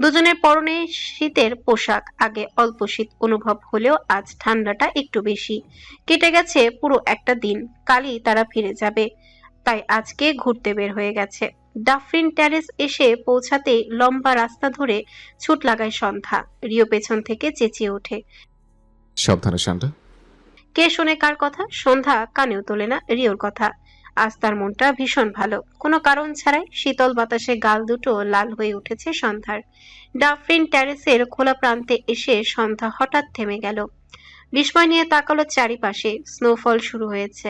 দুজনের পরনে শীতের পোশাক। আগে অল্প শীত অনুভব হলেও আজ ঠান্ডাটা একটু বেশি। কেটে গেছে পুরো একটা দিন, কালই তারা ফিরে যাবে, তাই আজকে ঘুরতে বের হয়ে গেছে। ডাফরিন টেরেস এসে পৌঁছাতেই লম্বা রাস্তা ধরে ছুট লাগায় সন্ধ্যা। রিও পেছন থেকে চেঁচিয়ে ওঠে, সাবধানে শান্তা। কে শোনে কার কথা? সন্ধ্যা কানেও তোলে না রিওর কথা। আজ তার মনটা ভীষণ ভালো, কোনো কারণ ছাড়াই। শীতল বাতাসে গাল দুটো লাল হয়ে উঠেছে সন্ধ্যার। ডাফরিন টেরেসের খোলা প্রান্তে এসে সন্ধ্যা হঠাৎ থেমে গেল। বিস্ময় নিয়ে তাকালো চারিপাশে। স্নোফল শুরু হয়েছে,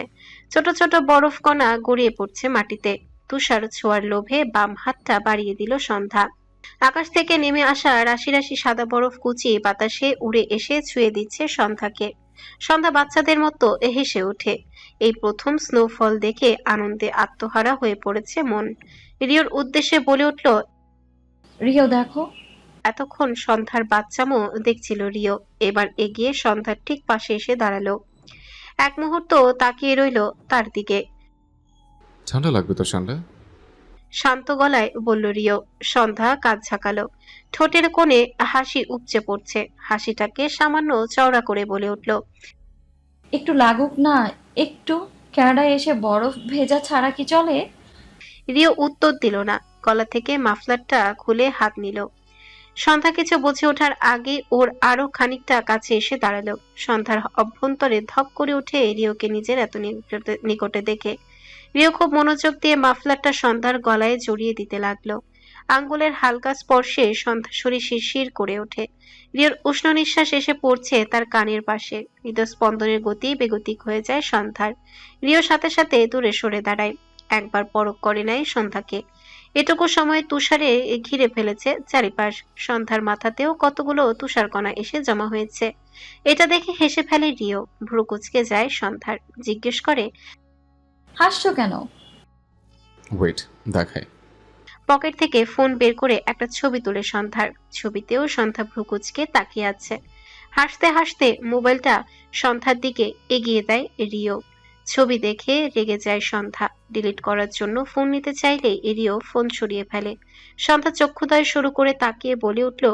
ছোট ছোট বরফ কণা গড়িয়ে পড়ছে মাটিতে। তুষার ছোঁয়ার লোভে বাম হাতটা বাড়িয়ে দিল সন্ধ্যা। আকাশ থেকে নেমে আসা রাশি রাশি সাদা বরফ কুচি বাতাসে উড়ে এসে ছুঁয়ে দিচ্ছে সন্ধ্যাকে। সন্ধ্যা বাচ্চাদের মতো হেসে ওঠে। এই প্রথম স্নোফল দেখে আনন্দে আত্মহারা হয়ে পড়েছে মন। রিওর উদ্দেশ্যে বলে উঠল, রিও দেখো। এতক্ষণ সন্ধ্যার বাচ্চামো দেখছিল রিও। এবার এগিয়ে সন্ধ্যার ঠিক পাশে এসে দাঁড়ালো। এক মুহূর্ত তাকিয়ে রইল তার দিকে। ঠান্ডা লাগবে তো শান্তা? শান্ত গলায় বলল রিও। সন্ধ্যা কাঁধ ঝাঁকালো, ঠোঁটের কোণে হাসি উপচে পড়ছে। হাসিটাকে সামান্য চওড়া করে বলে উঠল, একটু লাগুক না, একটু। কানাডায় এসে বরফ ভেজা ছাড়া কি চলে? রিও উত্তর দিল না। গলা থেকে মাফলারটা খুলে হাত নিল। সন্ধ্যা কিছু বুঝে ওঠার আগে ওর আরো খানিকটা কাছে এসে দাঁড়ালো। সন্ধ্যার অভ্যন্তরে ধপ করে উঠে রিওকে নিজের এত নিকটে দেখে। রিও খুব মনোযোগ দিয়ে মাফলারটা সন্ধ্যার গলায় জড়িয়ে দিতে লাগলো। আঙ্গুলের হালকা স্পর্শে সন্ধ্যা শরীর শিরশির করে ওঠে। রিওর উষ্ণ নিঃশ্বাস এসে পড়ছে তার কানের পাশে। হৃদস্পন্দনের গতি বেগতিক হয়ে যায় সন্ধ্যার। রিও সাথে সাথে দূরে সরে দাঁড়ায়। একবার পরখ করে নেয় সন্ধ্যাকে। এটুকু সময় তুষারে ঘিরে ফেলেছে চারিপাশ। সন্ধ্যার মাথাতেও কতগুলো তুষারকণা এসে জমা হয়েছে। এটা দেখে হেসে ফেলে রিও। ভ্রু কুঁচকে যায় সন্ধ্যার। জিজ্ঞেস করে, হাসছো কেন? ওয়েট, দেখায়। পকেট থেকে ফোন বের করে একটা ছবি তুলে সন্ধ্যার। ছবিতেও সন্ধ্যা ভ্রু কুঁচকে তাকিয়ে আছে। হাসতে হাসতে মোবাইলটা সন্ধ্যার দিকে এগিয়ে দেয় রিও। ছবি দেখে রেগে যায় সন্ধ্যা। ডিলিট করার জন্য ফোন নিতে চাইলে রিও ফোন সরিয়ে ফেলে। সন্ধ্যা চক্ষুদয় শুরু করে তাকিয়ে বলে উঠল,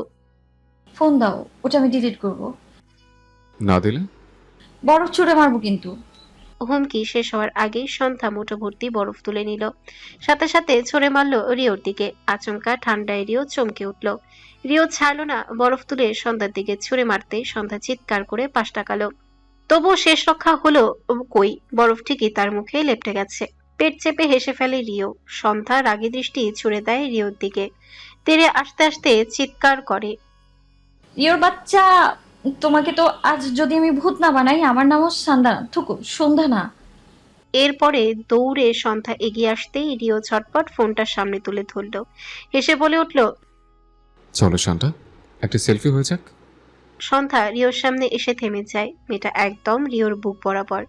ফোন দাও, ওটা আমি ডিলিট করব। না দিলে? বরফ ছুঁড়ে মারবো কিন্তু। হুমকি শেষ হওয়ার আগেই সন্ধ্যা মুঠো ভর্তি বরফ তুলে নিল। সাথে সাথে ছুঁড়ে মারল রিওর দিকে। আচমকা ঠান্ডায় রিও চমকে উঠল। রিও ছাড়ল না বরফ তুলে সন্ধ্যার দিকে ছুঁড়ে মারতে সন্ধ্যা চিৎকার করে পাশ টাকালো। তবুও শেষ রক্ষা হলো কই, বরফ ঠিকই তার মুখে লেপটে গেছে। পেট চেপে হেসে ফেলে রিও। সন্ধ্যা রাগী দৃষ্টি ছুড়ে দেয় রিওর দিকে। তেরে আস্তে আস্তে চিৎকার করে, রিওর বাচ্চা, তোমাকে তো আজ যদি আমি ভূত না বানাই, আমার নামও সন্ধ্যা থুকু, সন্ধ্যা না। এরপরে দৌড়ে সন্ধ্যা এগিয়ে আসতেই রিও ঝটপট ফোনটার সামনে তুলে ধরল। হেসে বলে উঠল, চলো শান্তা, একটা সেলফি হয়ে যাক। সন্ধ্যা রিওর সামনে এসে থেমে যায়। মেয়েটা একদম রিওর বুক বরাবর।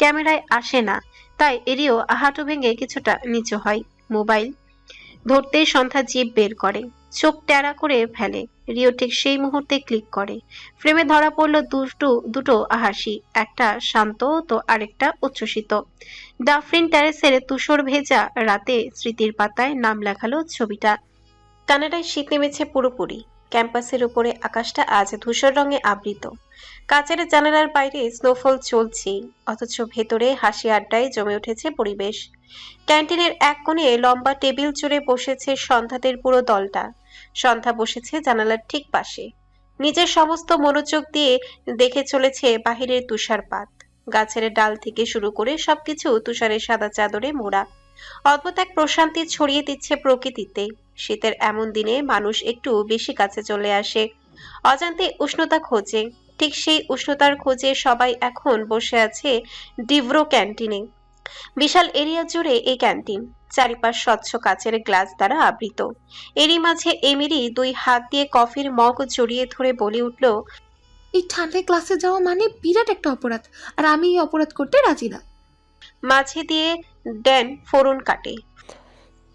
ক্যামেরায় আসে না, তাই রিও হাঁটু ভেঙে কিছুটা নিচু হয়। মোবাইল ধরতেই সন্ধ্যা জিভ বের করে, চোখ ট্যারা করে ফেলে। রিও ঠিক সেই মুহূর্তে ক্লিক করে। ফ্রেমে ধরা পড়লো দুটো হাসি, একটা শান্ত তো আরেকটা উচ্ছ্বসিত। ডাফরিন টেরেসের তুষর ভেজা রাতে স্মৃতির পাতায় নাম লেখালো ছবিটা। কানাডায় শীত নেমেছে পুরোপুরি। ক্যাম্পাসের উপরে আকাশটা আজ ধূসর রঙে আবৃত। কাচের জানালার বাইরে স্নোফল চলছেই, অথচ ভেতরে হাসি আড্ডায় জমে উঠেছে পরিবেশ। ক্যান্টিনের এক কোণে লম্বা টেবিল জুড়ে বসেছে সন্ধ্যাদের পুরো দলটা। সন্ধ্যা বসেছে জানালার ঠিক পাশে। নিজের সমস্ত মনোযোগ দিয়ে দেখে চলেছে বাহিরের তুষারপাত। গাছের ডাল থেকে শুরু করে সবকিছু তুষারের সাদা চাদরে মোড়া। অদ্ভুত এক প্রশান্তি ছড়িয়ে দিচ্ছে প্রকৃতিতে। শীতের এমন দিনে মানুষ একটু বেশি কাছে চলে আসে, অজান্তে উষ্ণতা খোঁজে। ঠিক সেই উষ্ণতার খোঁজে সবাই এখন বসে আছে ডিভ্রো ক্যান্টিনে। বিশাল এরিয়া জুড়ে এই ক্যান্টিন, চারিপাশ স্বচ্ছ কাচের গ্লাস দ্বারা আবৃত। এরই মাঝে এমিরি দুই হাত দিয়ে কফির মগ জড়িয়ে ধরে বলে উঠল, এই ঠান্ডায় ক্লাসে যাওয়া মানে বিরাট একটা অপরাধ, আর আমি এই অপরাধ করতে রাজি না। মাঝে দিয়ে ড্যান ফোরন কাটে,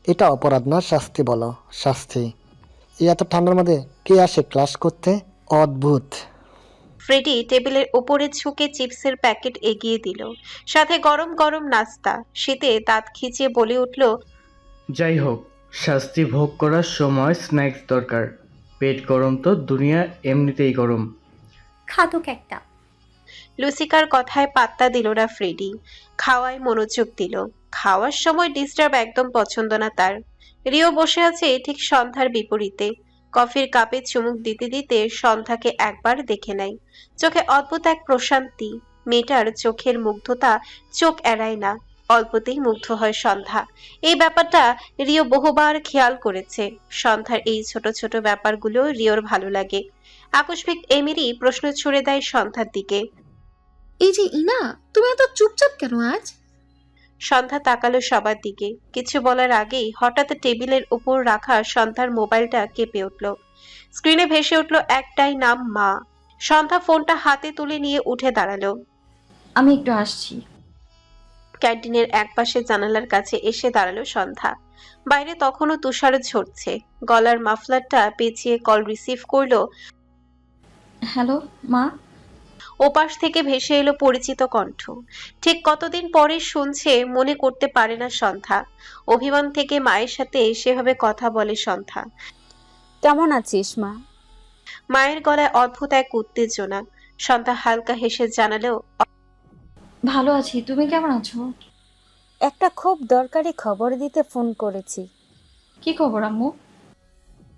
এটা অপরাধ না, শাস্তি বলো, শাস্তি। এই এত ঠান্ডার মধ্যে কে আসে ক্লাস করতে? অদ্ভুত। ফ্রেডি টেবিলের উপরে ঝুঁকে চিপসের প্যাকেট এগিয়ে দিল, সাথে গরম গরম নাস্তা। শীতে দাঁত খিচিয়ে বলে উঠল, যাই হোক, শাস্তি ভোগ করার সময় স্ন্যাক্স দরকার। পেট গরম তো দুনিয়া এমনিতেই গরম। খাদক একটা। লুসিকার কথায় পাত্তা দিল না ফ্রেডি। খাওয়ায় মনোযোগ দিল। খাওয়ার সময় ডিস্টার্ব একদম পছন্দ না তার। রিও বসে আছে ঠিক সন্ধ্যার বিপরীতে। কফির কাপে চুমুক দিতে দিতে সন্ধ্যাকে একবার দেখে নেয়। চোখে অদ্ভুত এক প্রশান্তি। মেয়েটার চোখের মুগ্ধতা চোখ এড়ায় না। অল্পতেই মুগ্ধ হয় সন্ধ্যা। এই ব্যাপারটা রিও বহুবার খেয়াল করেছে। সন্ধ্যার এই ছোট ছোট ব্যাপারগুলো রিওর ভালো লাগে। আকস্মিক এমিরি প্রশ্ন ছুড়ে দেয় সন্ধ্যার দিকে, এই যে ইনা, তুমি এত চুপচাপ কেন আজ? সন্ধ্যা তাকালো সবার দিকে। কিছু বলার আগেই হঠাৎ টেবিলের উপর রাখা সন্ধ্যার মোবাইলটা কেঁপে উঠল। স্ক্রিনে ভেসে উঠল একটাই নাম, মা। সন্ধ্যা ফোনটা হাতে তুলে নিয়ে উঠে দাঁড়ালো। আমি একটু আসছি। ক্যান্টিনের একপাশে জানালার কাছে এসে দাঁড়ালো সন্ধ্যা। বাইরে তখনও তুষার ঝরছে। গলার মাফলারটা পেঁচিয়ে কল রিসিভ করলো। হ্যালো মা। ওপাশ থেকে ভেসে এলো পরিচিত কণ্ঠ। ঠিক কতদিন পরে শুনছে মনে করতে পারে না সন্ধ্যা। অভিমান থেকে মায়ের সাথে সেভাবে কথা বলে সন্ধ্যা। কেমন আছিস মা? মায়ের গলায় অদ্ভুত এক উত্তেজনা। সন্ধ্যা হালকা হেসে জানালো, ভালো আছি, তুমি কেমন আছো? একটা খুব দরকারি খবর দিতে ফোন করেছি। কি খবর আম্মু?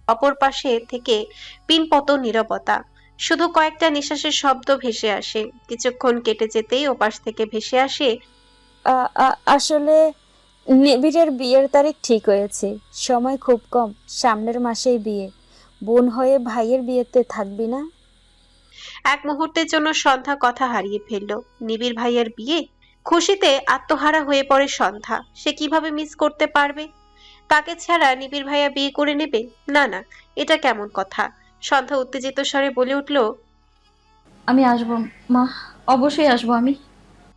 অপর পাশে থেকে পিনপতন নীরবতা। শুধু কয়েকটা নিঃশ্বাসের শব্দ ভেসে আসে। কিছুক্ষণ কেটে যেতেই ওপাশ থেকে ভেসে আসে, আসলে নিবিড়ের বিয়ের তারিখ ঠিক হয়েছে। সময় খুব কম, সামনের মাসেই বিয়ে। বোন হয়ে ভাইয়ের বিয়েতে থাকবি না? এক মুহূর্তের জন্য সন্ধ্যা কথা হারিয়ে ফেলল। নিবিড় ভাইয়ের বিয়ে? খুশিতে আত্মহারা হয়ে পড়ে সন্ধ্যা। সে কিভাবে মিস করতে পারবে? তাকে ছাড়া নিবিড় ভাইয়া বিয়ে করে নেবে? না না, এটা কেমন কথা? সন্ধ্যা উত্তেজিত স্বরে বলে উঠল। আমি আসবো মা, অবশ্যই আসবো আমি।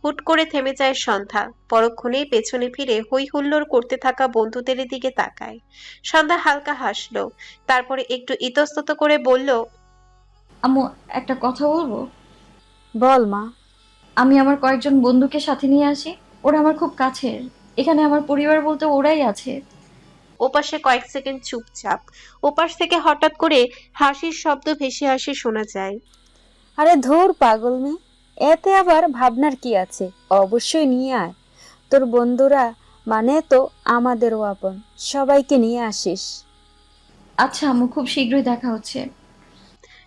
হুট করে থেমে যায় সন্ধ্যা। পরক্ষণেই পেছনে ফিরে হই হুল্লোড় করতে থাকা বন্ধুদের দিকে তাকায়। সন্ধ্যা হালকা হাসলো, তারপরে একটু ইতস্তত করে বলল, আম্মু, একটা কথা বলবো? বল মা। আমি আমার কয়েকজন বন্ধুকে সাথে নিয়ে আসি, ওরা আমার খুব কাছের। এখানে আমার পরিবার বলতে ওরাই আছে। ওপাশে কয়েক সেকেন্ড চুপচাপ। ওপাশ থেকে হঠাৎ করে হাসির শব্দ ভেসে আসে শোনা যায়। আরে ধুর পাগল মেয়ে, এতে আবার ভাবনার কি আছে? অবশ্যই নিয়ে আয়। তোর বন্ধুরা মানে তো আমাদেরও আপন, সবাইকে নিয়ে আসিস। আচ্ছা আম্মু, খুব শীঘ্রই দেখা হচ্ছে।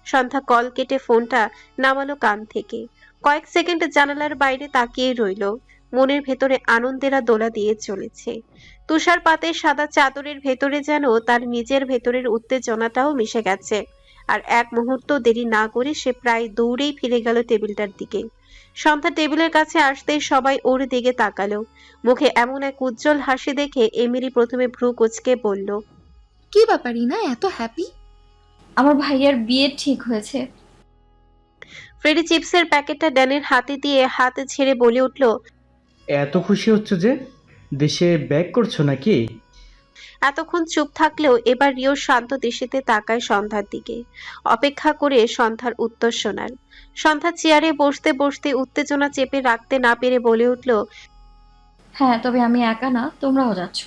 সন্ধ্যা কল কেটে ফোনটা নামালো কান থেকে। কয়েক সেকেন্ড জানালার বাইরে তাকিয়ে রইল। মনের ভেতরে আনন্দেরা দোলা দিয়ে চলেছে। তুষারপাতের সাদা চাদরের ভেতরে যেন তার নিজের ভেতরের উত্তেজনাটাও মিশে গেছে। আর এক মুহূর্ত দেরি না করে সে প্রায় দৌড়েই ফিরে গেল টেবিলটার দিকে। সন্ধ্যা টেবিলের কাছে আসতেই সবাই ওর দিকে তাকালো। মুখে এমন এক উজ্জ্বল হাসি দেখে এমিলি প্রথমে ভ্রু কুঁচকে বলল, কি ব্যাপার রিনা, এত হ্যাপি? আমার ভাইয়ার বিয়ে ঠিক হয়েছে। ফ্রেডি চিপসের প্যাকেটটা ড্যানের হাতে দিয়ে হাত ছেড়ে বলে উঠল, এত খুশি হচ্ছে যে? দেশে ব্যাক করছো নাকি? এতক্ষণ চুপ থাকলেও এবার রিও শান্ত দৃষ্টিতে তাকায় সন্ধ্যার দিকে, অপেক্ষা করে সন্ধ্যার উত্তর শোনার। সন্ধ্যা চেয়ারে বসতে বসতে উত্তেজনা চেপে রাখতে না পেরে বলে উঠল, হ্যাঁ, তবে আমি একা না, তোমরাও যাচ্ছ।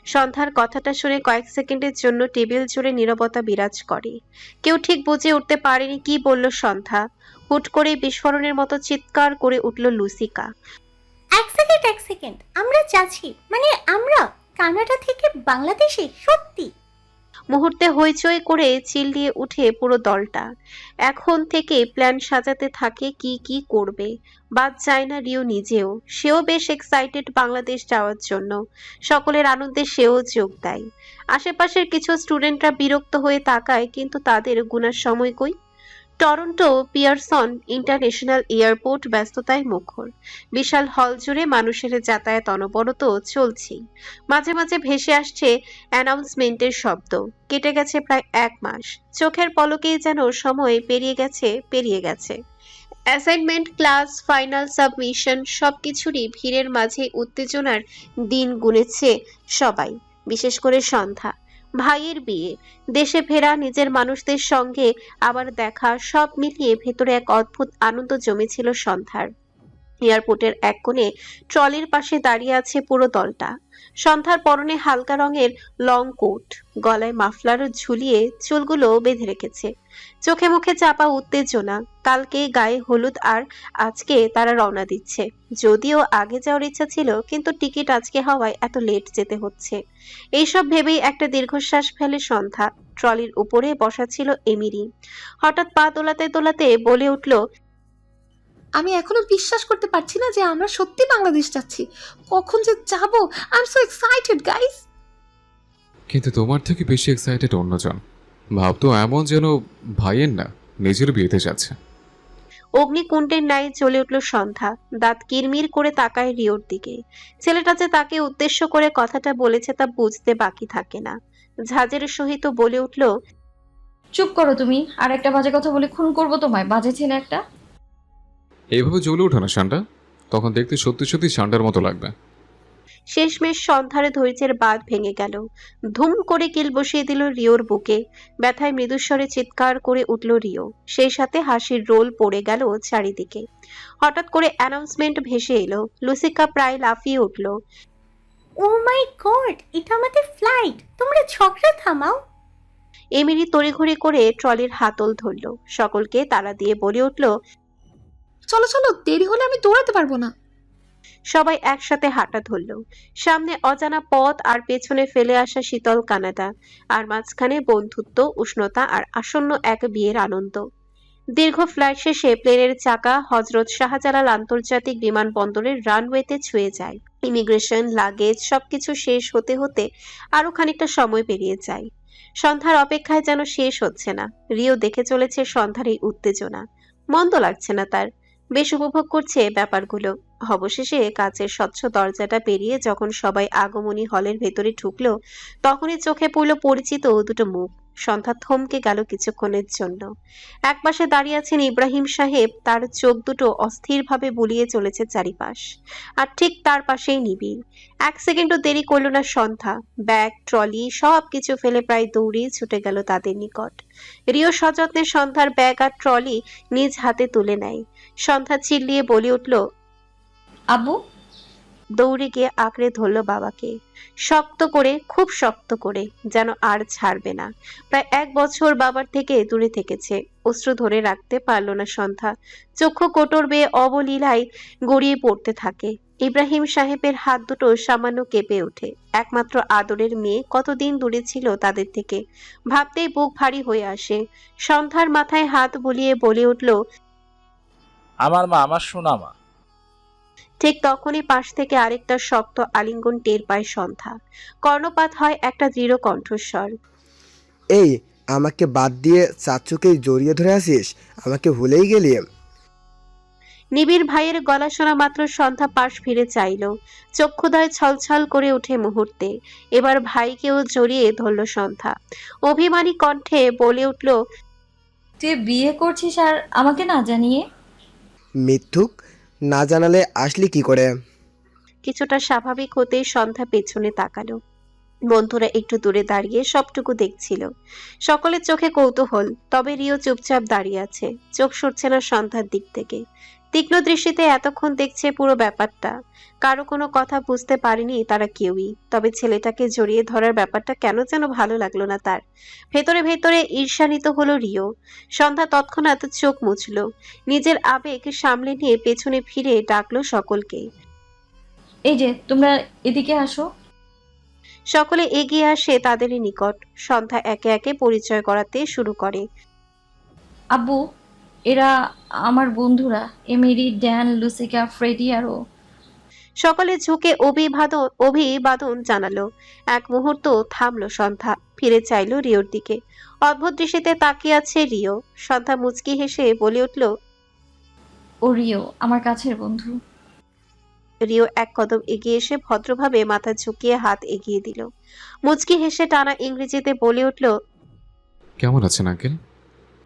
সন্ধ্যার কথাটা শুনে কয়েক সেকেন্ডের জন্য টেবিল জুড়ে নীরবতা বিরাজ করে। কেউ ঠিক বুঝে উঠতে পারেনি কি বলল সন্ধ্যা। হুট করে বিস্ফোরণের মতো চিৎকার করে উঠল লুসিকা। এক সেকেন্ড, আমরা যাচ্ছি, মানে আমরা কানাডা থেকে বাংলাদেশে, সত্যি। মুহূর্তে হইচই করে চিল্লিয়ে উঠে পুরো দলটা। এখন থেকে প্ল্যান সাজাতে থাকে কি কি করবে। বাদ যায় না রিও নিজেও। সেও বেশ এক্সাইটেড বাংলাদেশ যাওয়ার জন্য। সকলের আনন্দে সেও যোগ দেয়। আশেপাশের কিছু স্টুডেন্টরা বিরক্ত হয়ে তাকায়, কিন্তু তাদের গুনার সময় কই। টরন্টো পিয়ারসন ইন্টারন্যাশনাল এয়ারপোর্ট ব্যস্ততায় মুখর। বিশাল হল জুড়ে মানুষের যাতায়াত অনবরত চলছেই। মাঝে মাঝে ভেসে আসছে অ্যানাউন্সমেন্টের শব্দ। কেটে গেছে প্রায় 1 মাস। চোখের পলকেই যেন সময় পেরিয়ে গেছে। অ্যাসাইনমেন্ট, ক্লাস, ফাইনাল, সাবমিশন সবকিছুরই ভিড়ের মাঝে উত্তেজনার দিন গুনেছে সবাই, বিশেষ করে সন্ধ্যা। ভাইয়ের বিয়ে, দেশে ফেরা, নিজের মানুষদের সঙ্গে আবার দেখা, সব মিলিয়ে ভেতরে এক অদ্ভুত আনন্দ জমেছিল সন্ধ্যার। এয়ারপোর্টের এক কোণে ট্রলির পাশে দাঁড়িয়ে আছে পুরো দলটা। সন্ধ্যার পরনে হালকা রঙের লং কোট, গলায় মাফলার ঝুলিয়ে চুলগুলো বেঁধে রেখেছে। চোখে মুখে চাপা উত্তেজনা। কালকে গায়ে হলুদ আর আজকে তারা রওনা দিচ্ছে। যদিও আগে যাওয়ার ইচ্ছা ছিল, কিন্তু টিকিট আজকে হওয়ায় এত লেট যেতে হচ্ছে। এইসব ভেবেই একটা দীর্ঘশ্বাস ফেলে সন্ধ্যা। ট্রলির উপরে বসা ছিল এমিরি। হঠাৎ পা দোলাতে দোলাতে বলে উঠল, আমি এখনো বিশ্বাস করতে পারছি না যে আমরা সত্যি বাংলাদেশ যাচ্ছি। কখন যে যাব, I am so excited guys. কিন্তু তোমার থেকে বেশি এক্সাইটেড অন্যজন। ভাবতো এমন যেন ভাইয়ের না, নিজের বিয়েতে যাচ্ছে। অগ্নিকুণ্ডের ন্যায় চলে উঠল সন্ধ্যা। দাঁত কিরমির করে তাকায় রিওর দিকে। ছেলেটা যে তাকে উদ্দেশ্য করে কথাটা বলেছে তা বুঝতে বাকি থাকে না। ঝাঁজের সহিত বলে উঠল, চুপ করো তুমি, আর একটা বাজে কথা বলে খুন করবো তোমায়, বাজে ছেলে একটা। এইভাবে জ্বলে ওঠো না সান্ডা, তখন দেখতে সত্যি সত্যি সান্ডার মতো লাগবে। শেষমেশ সন্ধ্যার ধৈর্যের বাঁধ ভেঙে গেল। ধুম করে কিল বসিয়ে দিল রিওর বুকে। ব্যথায় মৃদুস্বরে চিৎকার করে উঠল রিও। সেই সাথে হাসির রোল পড়ে গেল চারিদিকে। হঠাৎ করে অ্যানাউন্সমেন্ট ভেসে এলো। লুসিকা প্রায় লাফিয়ে উঠল। ও মাই গড, এটা আমাদের ফ্লাইট, তোমরা ঝগড়া থামাও। এমিরি তড়িঘড়ি করে ট্রলির হাতল ধরল। সকলকে তাড়া দিয়ে বলে উঠল, চলো চলো, দেরি হলে আমি দৌড়াতে পারবো না। সবাই একসাথে হাঁটা ধরল। সামনে অজানা পথ, আর পেছনে ফেলে আসা শীতল কানাডা, আর মাঝখানে বন্ধুত্ব, উষ্ণতা আর আসন্ন এক বিয়ের আনন্দ। দীর্ঘ ফ্লাইট শেষে প্লেনের চাকা হজরত শাহজালাল আন্তর্জাতিক বিমানবন্দরের রানওয়েতে ছুঁয়ে যায়। ইমিগ্রেশন, লাগেজ সবকিছু শেষ হতে হতে আরো খানিকটা সময় পেরিয়ে যায়। সন্ধ্যার অপেক্ষায় যেন শেষ হচ্ছে না। রিও দেখে চলেছে সন্ধ্যার এই উত্তেজনা। মন্দ লাগছে না তার, বেশ উপভোগ করছে ব্যাপারগুলো। অবশেষে কাচের স্বচ্ছ দরজাটা পেরিয়ে যখন সবাই আগমনী হলের ভেতরে ঢুকলো, তখনই চোখে পড়ল পরিচিত দুটো মুখ। সন্ধ্যা থমকে গেল কিছুক্ষণের জন্য। একপাশে দাঁড়িয়ে আছেন ইব্রাহিম সাহেব, তার চোখ দুটো অস্থিরভাবে বুলিয়ে চলেছে চারিপাশ। আর ঠিক তার পাশেই নিবিড়। এক সেকেন্ডও দেরি করল না সন্ধ্যা, ব্যাগ ট্রলি সবকিছু ফেলে প্রায় দৌড়িয়ে ছুটে গেল তাদের নিকট। রিও সযত্নে সন্ধ্যার ব্যাগ আর ট্রলি নিজ হাতে তুলে নেয়। সন্ধ্যা চিল্লিয়ে বলে উঠল, আব্বু। দৌড়ে গিয়ে আঁকড়ে ধরল বাবাকে, শক্ত করে, খুব শক্ত করে, যেন আর ছাড়বে না। প্রায় 1 বছর বাবার থেকে দূরে থেকেছে, অশ্রু ধরে রাখতে পারল না সন্ধ্যা। চক্ষু কোটর বেয়ে অবলীলায় গড়িয়ে পড়তে থাকে। ইব্রাহিম সাহেবের হাত দুটো সামান্য কেঁপে ওঠে। একমাত্র আদরের মেয়ে কতদিন দূরে ছিল তাদের থেকে, ভাবতেই বুক ভারী হয়ে আসে। সন্ধ্যার মাথায় হাত বুলিয়ে বলে উঠল, আমার মা, আমার সোনা মা। ঠিক তখনই পাশ থেকে আরেকটা শক্ত আলিঙ্গন টের পায় সন্ধ্যা। কর্ণপাত হয় একটা দৃঢ় কণ্ঠস্বর। এই, আমাকে বাদ দিয়ে চাচুকেই জড়িয়ে ধরে আসিস? আমাকে ভুলেই গেলি? নিবিড় ভাইয়ের গলা শোনা মাত্র সন্ধ্যা পাশ ফিরে চাইল। চক্ষুদয় ছলছল করে ওঠে মুহূর্তে। এবার ভাইকেও জড়িয়ে ধরল সন্ধ্যা। অভিমানী কণ্ঠে বলে উঠল, তুই বিয়ে করছিস আর আমাকে না জানিয়ে? মিথ্যুক, না জানালে আসলি কি করে? কিছুটা স্বাভাবিক হতেই সন্ধ্যা পেছনে তাকালো। বন্ধুরা একটু দূরে দাঁড়িয়ে সবটুকু দেখছিল। সকলের চোখে কৌতূহল, তবে রিও চুপচাপ দাঁড়িয়ে আছে, চোখ সরছে না সন্ধ্যার দিক থেকে। তীক্ষ্ণ দৃষ্টিতে এতক্ষণ দেখছে পুরো ব্যাপারটা। কারো কোনো কথা বুঝতে পারেনি তারা কেউই, তবে ছেলেটাকে জড়িয়ে ধরার ব্যাপারটা কেন যেন ভালো লাগলো না তার। ভেতরে ভেতরে ঈর্ষান্বিত হলো রিও। সন্ধ্যা তৎক্ষণাৎ চোখ মুছল, নিজের আবেগ সামলে নিয়ে পেছনে ফিরে ডাকলো সকলকে। এই যে তোমরা এদিকে আসো। সকলে এগিয়ে আসে তাদেরই নিকট। সন্ধ্যা একে একে পরিচয় করাতে শুরু করে। আব্বু, এরা আমার বন্ধুরা, এমিরি, ড্যান, লুসিকা, ফ্রেডি আরও। সকলে ঝুঁকে অভিবাদন জানালো। এক মুহূর্ত থামলো সন্ধ্যা, ফিরে চাইলো রিওর দিকে। অদ্ভুত দৃষ্টিতে তাকিয়ে আছে রিও। সন্ধ্যা মুচকি হেসে বলে উঠল, ও রিও আমার কাছের বন্ধু। রিও এক কদম এগিয়ে এসে ভদ্রভাবে মাথা ঝুঁকিয়ে হাত এগিয়ে দিল। মুচকি হেসে টানা ইংরেজিতে বলে উঠল, কেমন আছেন আঙ্কেল?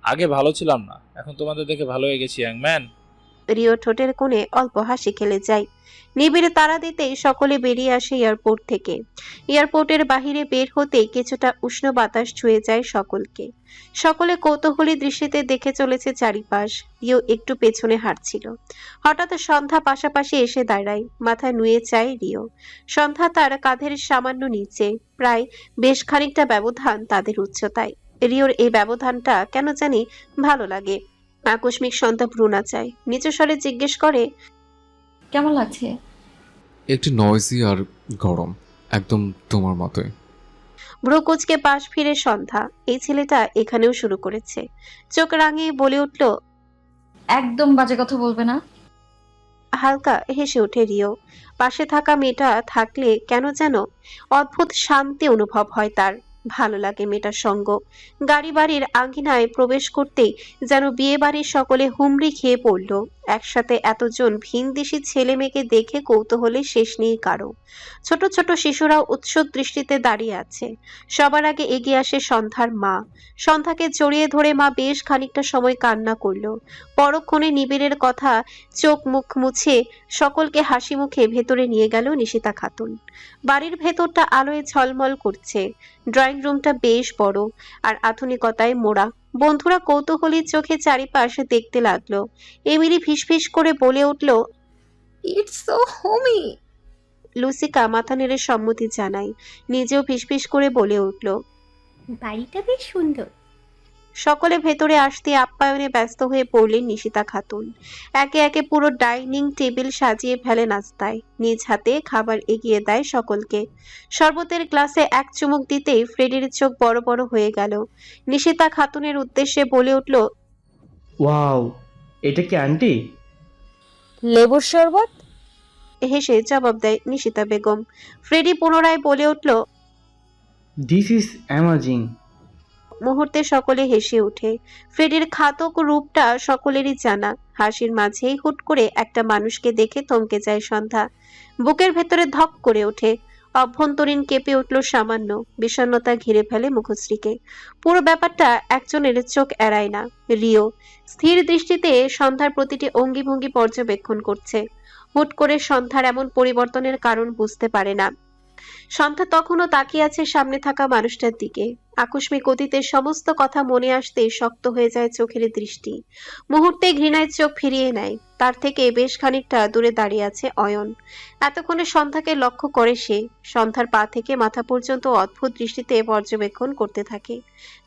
আগে ভালো ছিলাম না, এখন তোমাদের দেখে ভালো হয়ে গেছি ইয়াংম্যান। রিও ঠোঁটের কোণে অল্প হাসি খেলে যায়। নিবিড়ে তাড়া দিতেই সকলে বেরিয়ে আসে এয়ারপোর্ট থেকে। এয়ারপোর্টের বাহিরে বের হতেই কিছুটা উষ্ণ বাতাস ছুঁয়ে যায় সকলকে। সকলে কৌতূহলী দৃষ্টিতে দেখে চলেছে চারিপাশ। রিও একটু পেছনে হাঁটছিল। হঠাৎ সন্ধ্যা পাশাপাশি এসে দাঁড়ায়, মাথা নুয়ে চায় রিও। সন্ধ্যা তার কাঁধের সামান্য নিচে, প্রায় বেশ খানিকটা ব্যবধান তাদের উচ্চতায়। রিওর এই ব্যবধানটা কেন জানি ভালো লাগে। আকস্মিক সন্ধ্যা ভ্রু নাচায়, নিচু স্বরে জিজ্ঞেস করে, কেমন লাগছে? একটু নয়েজি আর গরম, একদম তোমার মতোই। ভ্রু কুচকে পাশ ফিরে সন্ধ্যা, এই ছেলেটা এখানেও শুরু করেছে। চোখ রাঙিয়ে বলে উঠল, একদম বাজে কথা বলবে না। হালকা হেসে ওঠে রিও। পাশে থাকা মেয়েটা থাকলে কেন যেন অদ্ভুত শান্তি অনুভব হয় তার। ভালো লাগে মেয়েটার সঙ্গ। গাড়ি বাড়ির আঙ্গিনায় প্রবেশ করতেই যেন বিয়ে বাড়ির সকলে হুমড়ি খেয়ে পড়ল। একসাথে এতজন ভিনদেশি ছেলে মেয়েকে দেখে কৌতূহলের শেষ নেই কারো। ছোট ছোট শিশুরাও উৎসুক দৃষ্টিতে দাঁড়িয়ে আছে। সবার আগে এগিয়ে আসে সন্ধ্যার মা। সন্ধ্যাকে জড়িয়ে ধরে মা বেশ খানিকটা সময় কান্না করলো। পরক্ষণে নিবিড়ের কথা চোখ মুখ মুছে সকলকে হাসি মুখে ভেতরে নিয়ে গেল নিশিতা খাতুন। বাড়ির ভেতরটা আলোয় ঝলমল করছে। ড্রয়িং রুমটা বেশ বড় আর আধুনিকতায় মোড়া। বন্ধুরা কৌতূহলী চোখে চারিপাশে দেখতে লাগলো। এমিলি ফিসফিস করে বলে উঠল, ইটস সো হোমি। লুসিকা মাথা নেড়ে সম্মতি জানায়, নিজেও ফিসফিস করে বলে উঠল। বাড়িটা বেশ সুন্দর। সকলে ভেতরে আসতে আপ্যায়নে ব্যস্ত হয়ে পড়লেন নিশিতা খাতুন। একে একে পুরো ডাইনিং টেবিল সাজিয়ে ফেলে নাস্তায়। নিজ হাতে খাবার এগিয়ে দেয় সকলকে। শরবতের গ্লাসে এক চুমুক দিতেই ফ্রেডির চোখ বড় বড় হয়ে গেল। নিশিতা খাতুনের উদ্দেশ্যে বলে উঠল, ওয়াও, এটা কি আন্টি? লেবুর শরবত। হেসে জবাব দেয় নিশিতা বেগম। ফ্রেডি পুনরায় বলে উঠল, দিস ইজ অ্যামাজিং। মুহূর্তে সকলে হেসে ওঠে। ফ্রেডির ঘাতক রূপটা সকলেরই জানা। হাসির মাঝেই হুট করে একটা মানুষকে দেখে থমকে যায় সন্ধ্যা। বুকের ভেতরে ধক করে ওঠে, অভ্যন্তরীণ কেঁপে উঠল সামান্য, বিষণ্ণতা ঘিরে ফেলে মুখশ্রীকে। পুরো ব্যাপারটা একজনের চোখ এড়ায় না, রিও স্থির দৃষ্টিতে সন্ধ্যার প্রতিটি অঙ্গি ভঙ্গি পর্যবেক্ষণ করছে। হুট করে সন্ধ্যার এমন পরিবর্তনের কারণ বুঝতে পারে না। সন্ধ্যা তখনও তাকিয়ে আছে সামনে থাকা মানুষটার দিকে। আকস্মিক অতীতের সমস্ত কথা মনে আসতেই শক্ত হয়ে যায় চোখের দৃষ্টি। মুহূর্তে ঘৃণায় চোখ ফিরিয়ে নেয়। তার থেকে বেশ খানিকটা দূরে দাঁড়িয়ে আছে অয়ন। এতক্ষণে সন্ধ্যাকে লক্ষ্য করে সে সন্ধ্যার পা থেকে মাথা পর্যন্ত অদ্ভুত দৃষ্টিতে পর্যবেক্ষণ করতে থাকে,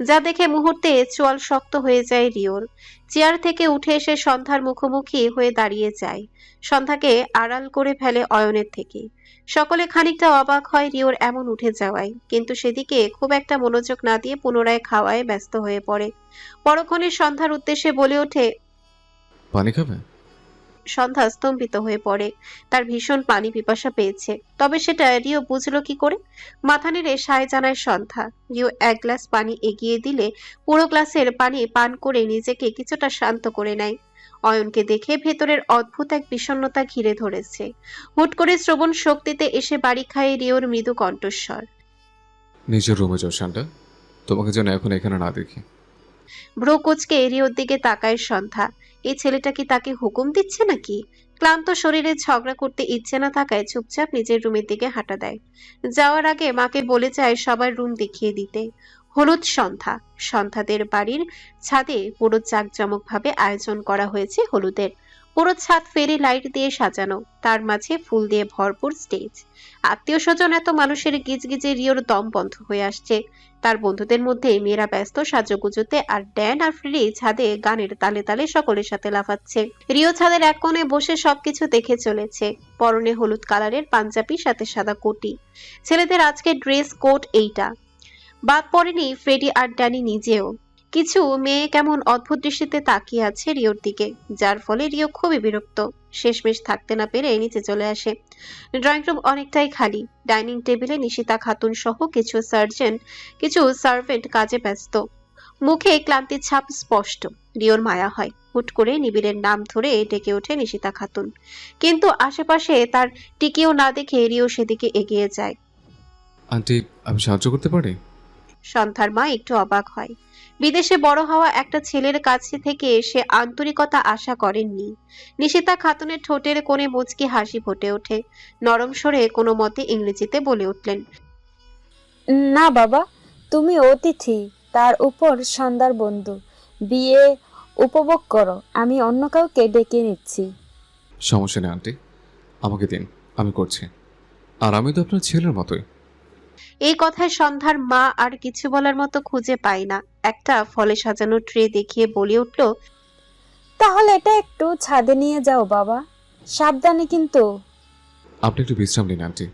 যা দেখে মুহূর্তে চোয়াল শক্ত হয়ে যায় রিওর। চেয়ার থেকে উঠে এসে সন্ধ্যার মুখোমুখি হয়ে দাঁড়িয়ে যায়, সন্ধ্যাকে আড়াল করে ফেলে অয়নের থেকে। সকলে খানিকটা অবাক হয় রিওর এমন উঠে যাওয়ায়, কিন্তু সেদিকে খুব একটা মনোযোগ না দিয়ে পুনরায় খাওয়ায় ব্যস্ত হয়ে পড়ে। পরক্ষণে সন্ধ্যার উদ্দেশ্যে বলে ওঠে। পানি খাবে? সন্ধ্যা স্তম্ভিত হয়ে পড়ে। তার ভীষণ পানি পিপাসা পেয়েছে, তবে সেটা রিও বুঝলো কি করে? মাথা নেড়ে সায় জানায় সন্ধ্যা। রিও এক গ্লাস পানি এগিয়ে দিলে পুরো গ্লাসের পানি পান করে নিজেকে কিছুটা শান্ত করে নেয়। অয়নকে দেখে ভেতরের অদ্ভুত এক বিষণ্ণতা ঘিরে ধরেছে। হুট করে শ্রবণ শক্তিতে এসে বাড়ি খায় রিওর মৃদু কণ্ঠস্বর। নিজের রুমে যাও শান্তা, তোমাকে যেন এখন এখানে না দেখি। ভ্রু কুঁচকে রিওর দিকে তাকায় সন্ধ্যা। এই ছেলেটা কি তাকে হুকুম দিচ্ছে নাকি? ক্লান্ত শরীরে ঝগড়া করতে ইচ্ছে না থাকায় চুপচাপ নিজের রুমের দিকে হাঁটা দেয়। যাওয়ার আগে মাকে বলে যায় সবার রুম দেখিয়ে দিতে। হলুদ সন্ধ্যা। সন্ধ্যাদের বাড়ির ছাদে পুরো জাঁকজমক ভাবে আয়োজন করা হয়েছে হলুদের। পুরো ছাদ ফেরি লাইট দিয়ে সাজানো, তার মাঝে ফুল দিয়ে ভরপুর স্টেজ। আত্মীয় স্বজন এত মানুষের গিজগিজে রিওর দম বন্ধ হয়ে আসছে। তার বন্ধুদের মধ্যে মেয়েরা ব্যস্ত সাজুগুজুতে, আর ড্যান আর ফ্রেডি ছাদে গানের তালে তালে সকলের সাথে লাফাচ্ছে। রিও ছাদের এক কোণে বসে সবকিছু দেখে চলেছে। পরনে হলুদ কালারের পাঞ্জাবি, সাথে সাদা কোটি। ছেলেদের আজকে ড্রেস কোড এইটা। বাদ পড়েনি ফ্রেডি আর ড্যানি নিজেও। কিছু মেয়ে কেমন অদ্ভুত দৃষ্টিতে তাকিয়ে আছে রিওর দিকে, যার ফলে রিও খুবই বিরক্ত। শেষমেশ থাকতে না পেরে নিচে চলে আসে। ড্রয়িং রুম অনেকটাই খালি। ডাইনিং টেবিলে নিশিতা খাতুন সহ কিছু সার্ভেন্ট কাজে ব্যস্ত। মুখে ক্লান্তির ছাপ স্পষ্ট। রিওর মায়া হয়। হুট করে নিবিড়ের নাম ধরে ডেকে ওঠে নিশিতা খাতুন, কিন্তু আশেপাশে তার টিকেও না দেখে রিও সেদিকে এগিয়ে যায়। আন্টি, আমি সাহায্য করতে পারি? সন্ধ্যার মা একটু অবাক হয়। বিদেশে বড় হওয়া একটা ছেলের কাছে থেকে সে আন্তরিকতা আশা করেননি। নিশিতা খাতুনের ঠোঁটের কোণে মুচকি হাসি ফুটে ওঠে। নরম স্বরে কোনো মতে ইংরেজিতে বলে উঠলেন, না বাবা, তুমি অতিথি, তার উপর সন্ধ্যার বন্ধু। বিয়ে উপভোগ করো, আমি অন্য কাউকে ডেকে নিচ্ছি। সমস্যা নেই আন্টি, আমাকে দিন, আমি করছি। আর আমি তো আপনার ছেলের মতোই। এই কথায় সন্ধ্যার মা আর কিছু বলার মতো খুঁজে পায় না। একটা ফলে সাজানো ট্রে দেখিয়ে বলে উঠল, তাহলে এটা একটু ছাদে নিয়ে যাও বাবা, সাবধানে কিন্তু। আপনি একটু বিশ্রাম নিন আন্টি।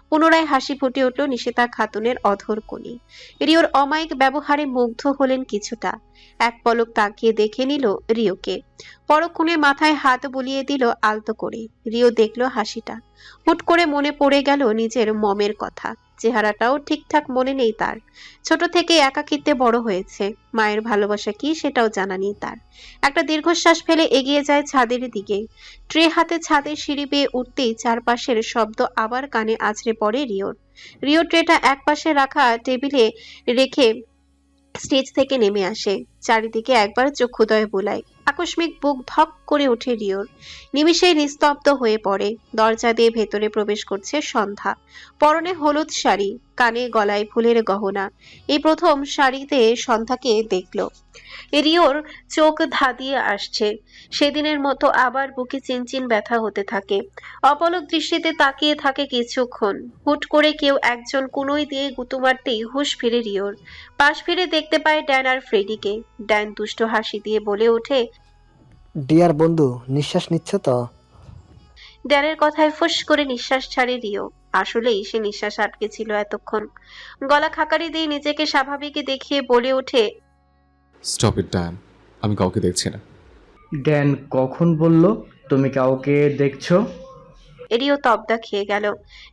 পুনরায় হাসি ফুটে উঠল নিশিতা খাতুনের অধর কোণে। রিওর অমায়িক ব্যবহারে মুগ্ধ হলেন কিছুটা। এক পলক তাকিয়ে দেখে নিল রিওকে। পরক্ষণে মাথায় হাত বুলিয়ে দিল আলতো করে। রিও দেখল হাসিটা। হুট করে মনে পড়ে গেল নিজের মমের কথা। চেহারাটাও ঠিকঠাক মনে নেই তার। ছোট থেকে একাকিত্বে বড় হয়েছে, মায়ের ভালোবাসা কি সেটাও জানা নেই তার। একটা দীর্ঘশ্বাস ফেলে এগিয়ে যায় ছাদের দিকে। ট্রে হাতে ছাদের সিঁড়ি বেয়ে উঠতেই চারপাশের শব্দ আবার কানে আছড়ে পড়ে রিওর। রিও ট্রেটা একপাশে রাখা টেবিলে রেখে স্টেজ থেকে নেমে আসে। চারিদিকে একবার চক্ষুদয় বোলায়। আকস্মিক বুক ধক করে ওঠে রিওর। নিমিষেই নিস্তব্ধ হয়ে পড়ে। দরজা দিয়ে ভেতরে প্রবেশ করছে সন্ধ্যা। পরনে হলুদ শাড়ি, কানে গলায় ফুলের গহনা। এই প্রথম শাড়িতে সন্ধ্যাকে দেখলো। রিওর চোখ ধাঁধিয়ে আসছে। সেদিনের মতো আবার বুকে চিনচিন ব্যথা হতে থাকে। অপলক দৃষ্টিতে তাকিয়ে থাকে কিছুক্ষণ। হুট করে কেউ একজন কুনোই দিয়ে গুঁতো মারতেই হুঁশ ফিরে রিওর। পাশ ফিরে দেখতে পায় ড্যান আর ফ্রেডিকে। ড্যান দুষ্ট হাসি দিয়ে বলে ওঠে, ডিয়ার বন্ধু, নিঃশ্বাস নিচ্ছ তো? ড্যানের কথায় ফুস করে নিঃশ্বাস ছাড়ে রিও। আসলেই সে নিঃশ্বাস আটকে ছিল এতক্ষণ। গলা খাকারি দিয়ে নিজেকে স্বাভাবিক দেখিয়ে বলে ওঠে, স্টপ ইট ড্যান, আমি কাউকে দেখছি না। ড্যান কখন বলল তুমি কাউকে দেখছো? রিও তবদা খেয়ে গেল।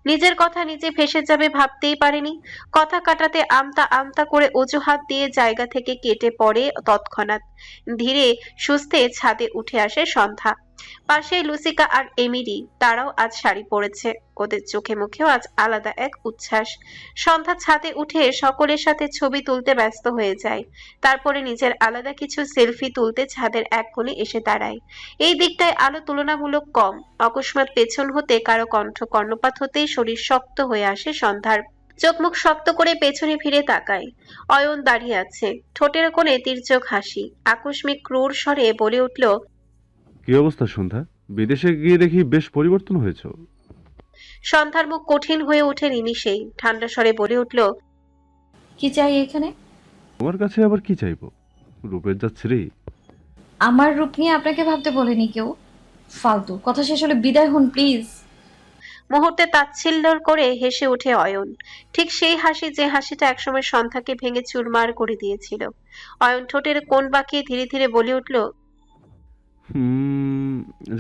নিজের কথা নিজে ভেসে যাবে ভাবতেই পারেনি। কথা কাটাতে আমতা আমতা করে অজুহাত দিয়ে জায়গা থেকে কেটে পড়ে তৎক্ষণাৎ। ধীরে সুস্থে ছাদে উঠে আসে সন্ধ্যা। পাশে লুসিকা আর এমিলি, তারাও আজ শাড়ি পরেছে। ওদের চোখে মুখেও আজ আলাদা এক উচ্ছ্বাস। সন্ধ্যা ছাদে উঠে সকলের সাথে ছবি তুলতে ব্যস্ত হয়ে যায়। তারপরে নিজের আলাদা কিছু সেলফি তুলতে ছাদের এক কোণে এসে দাঁড়ায়। এই দিকটায় আলো তুলনামূলক কম। অকস্মাৎ পেছন হতে কারো কণ্ঠ কর্ণপাত হতেই শরীর শক্ত হয়ে আসে সন্ধ্যার। চোখ মুখ শক্ত করে পেছনে ফিরে তাকায়। অয়ন দাঁড়িয়ে আছে, ঠোঁটের কোণে তির্যক হাসি। আকস্মিক ক্রূর স্বরে বলে উঠল, কি অবস্থা সন্ধ্যা? বিদেশে গিয়ে দেখি বেশ পরিবর্তন হয়েছে। সন্ধ্যার মুখ কঠিন হয়ে ওঠে নিমিষেই। ঠান্ডা স্বরে বলে উঠল, কি চাই এখানে? তোমার কাছে আবার কি চাইবো? রূপের যা ছিঁড়ি। আমার রূপ নিয়ে আপনাকে ভাবতে বলেনি কেউ। ফালতু কথা শেষ হলে বিদায় হন প্লিজ। মুহূর্তে তাচ্ছিল্য করে হেসে ওঠে অয়ন। ঠিক সেই হাসি যে হাসিটা একসময় সন্ধ্যাকে ভেঙে চুরমার করে দিয়েছিল। অয়ন ঠোঁটের কোণ বাঁকিয়ে ধীরে ধীরে বলে উঠল,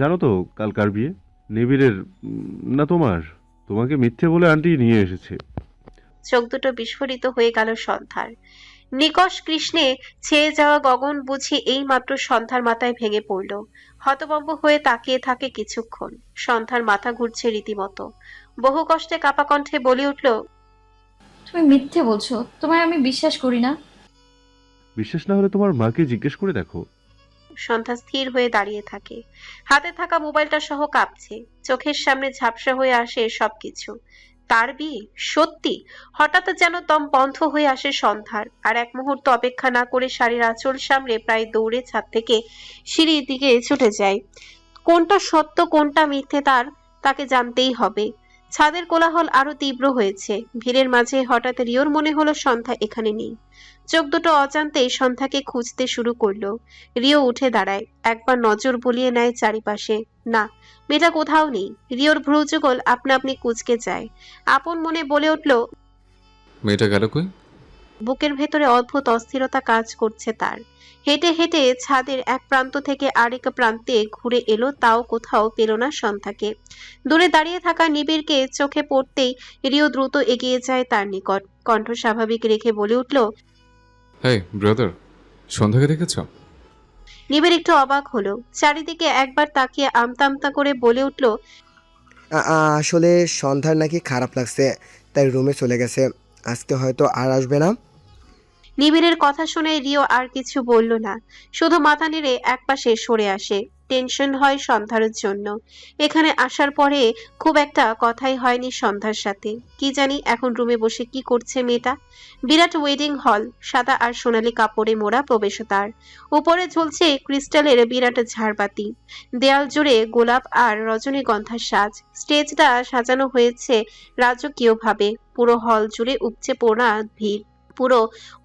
জানো তো কাল কার বিয়ে? নিবিড়ের না তোমার? তোমাকে মিথ্যে বলে আন্টি নিয়ে এসেছে। চোখ দুটো বিস্ফোরিত হয়ে গেল সন্ধ্যার। নিকষ কৃষ্ণে ছেয়ে যাওয়া গগন বুঝি এই মাত্র সন্ধ্যার মাথায় ভেঙে পড়ল। হতভম্ব হয়ে তাকিয়ে থাকে কিছুক্ষণ। সন্ধ্যার মাথা ঘুরছে রীতিমতো। বহু কষ্টে কাপা কণ্ঠে বলে উঠল, তুমি মিথ্যে বলছো, তোমায় আমি বিশ্বাস করি না। বিশ্বাস না হলে তোমার মাকে জিজ্ঞেস করে দেখো। সন্ধ্যা স্থির হয়ে দাঁড়িয়ে থাকে। হাতে থাকা মোবাইলটা সহ কাঁপছে। চোখের সামনে ঝাপসা হয়ে আসে সবকিছু। তার বিয়ে সত্যি? হঠাৎ যেন দম বন্ধ হয়ে আসে সন্ধ্যার। আর এক মুহূর্ত অপেক্ষা না করে শাড়ির আঁচল সামলে প্রায় দৌড়ে ছাদ থেকে সিঁড়ির দিকে ছুটে যায়। কোনটা সত্য কোনটা মিথ্যে তাকে জানতেই হবে। ছাদের কোলাহল আরো তীব্র হয়েছে। ভিড়ের মাঝে হঠাৎ রিওর মনে হলো সন্ধ্যা এখানে নেই। চোখ দুটো অজান্তেই সন্ধ্যাকে খুঁজতে শুরু করলো। রিও উঠে দাঁড়ায়, একবার নজর বুলিয়ে নেয় চারিপাশে। না, মেয়েটা কোথাও নেই। রিওর ভ্রুযুগল আপনা আপনি কুঁচকে যায়। আপন মনে বলে উঠল, মেয়েটা গেল কই? বুকের ভেতরে অদ্ভুত অস্থিরতা কাজ করছে তার। হেঁটে হেঁটে ছাদের এক প্রান্ত থেকে আরেক প্রান্তে ঘুরে এলো, তাও কোথাও পেল না সন্ধ্যাকে। দূরে দাঁড়িয়ে থাকা নিবিড়কে চোখে পড়তেই রিও দ্রুত এগিয়ে যায় তার নিকট। কণ্ঠ স্বাভাবিক রেখে বলে উঠল, হেই ব্রাদার, সন্ধ্যাকে দেখেছ? নিবিড় একটু অবাক হলো। চারিদিকে একবার তাকিয়ে আমতা আমতা করে বলে উঠল, আসলে সন্ধ্যার নাকি খারাপ লাগছে, তাই রুমে চলে গেছে। আজকে হয়তো আর আসবে না। নিবিড়ের কথা শুনে রিও আর কিছু বলল না, শুধু মাথা নেড়ে একপাশে সরে আসে। টেনশন হয় সন্ধ্যার জন্য। এখানে আসার পরে খুব একটা কথাই হয়নি সন্ধ্যার সাথে। কি জানি এখন রুমে বসে কি করছে মেয়েটা। বিরাট ওয়েডিং হল, সাদা আর সোনালী কাপড়ে মোড়া প্রবেশদ্বার। উপরে ঝুলছে ক্রিস্টালের বিরাট ঝাড়বাতি। দেয়াল জুড়ে গোলাপ আর রজনীগন্ধার সাজ। স্টেজটা সাজানো হয়েছে রাজকীয়ভাবে। পুরো হল জুড়ে উপচে পড়া ভিড়। পুরো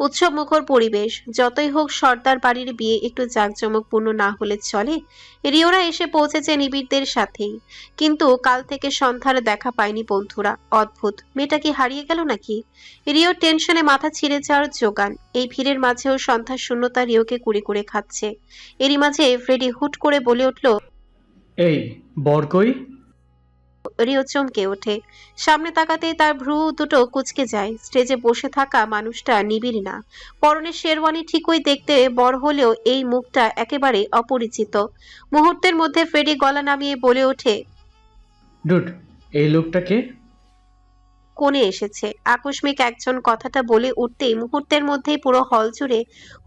উৎসব মুখর পরিবেশ। যতই হোক সর্দার বাড়ির বিয়ে একটু জাঁকজমকপূর্ণ না হলে চলে। রিওরা এসে পৌঁছেছে নিবিড়দের সাথেই, কিন্তু কাল থেকে সন্ধ্যার দেখা পায়নি বন্ধুরা। অদ্ভুত, মেয়েটা কি হারিয়ে গেল নাকি? রিও টেনশনে মাথা ছিঁড়ে যাওয়ার জোগান। এই ভিড়ের মাঝেও সন্ধ্যার শূন্যতা রিওকে কুড়ে কুড়ে খাচ্ছে। এরই মাঝে ফ্রেডি হুট করে বলে উঠল, এই বর কই? রিও চমকে ওঠে। সামনে তাকাতেই তার ভ্রু দুটো কুঁচকে যায়। স্টেজে বসে থাকা মানুষটা নিবিড় না। পরনে শেরওয়ানি ঠিকই দেখতে বর হলেও এই মুখটা একেবারে অপরিচিত। মুহূর্তের মধ্যে ফ্রেডি গলা নামিয়ে বলে ওঠে, ডুড, এই লোকটাকে? কোণে এসেছে। আকস্মিক একজন কথাটা বলে উঠতেই মুহূর্তের মধ্যেই পুরো হল জুড়ে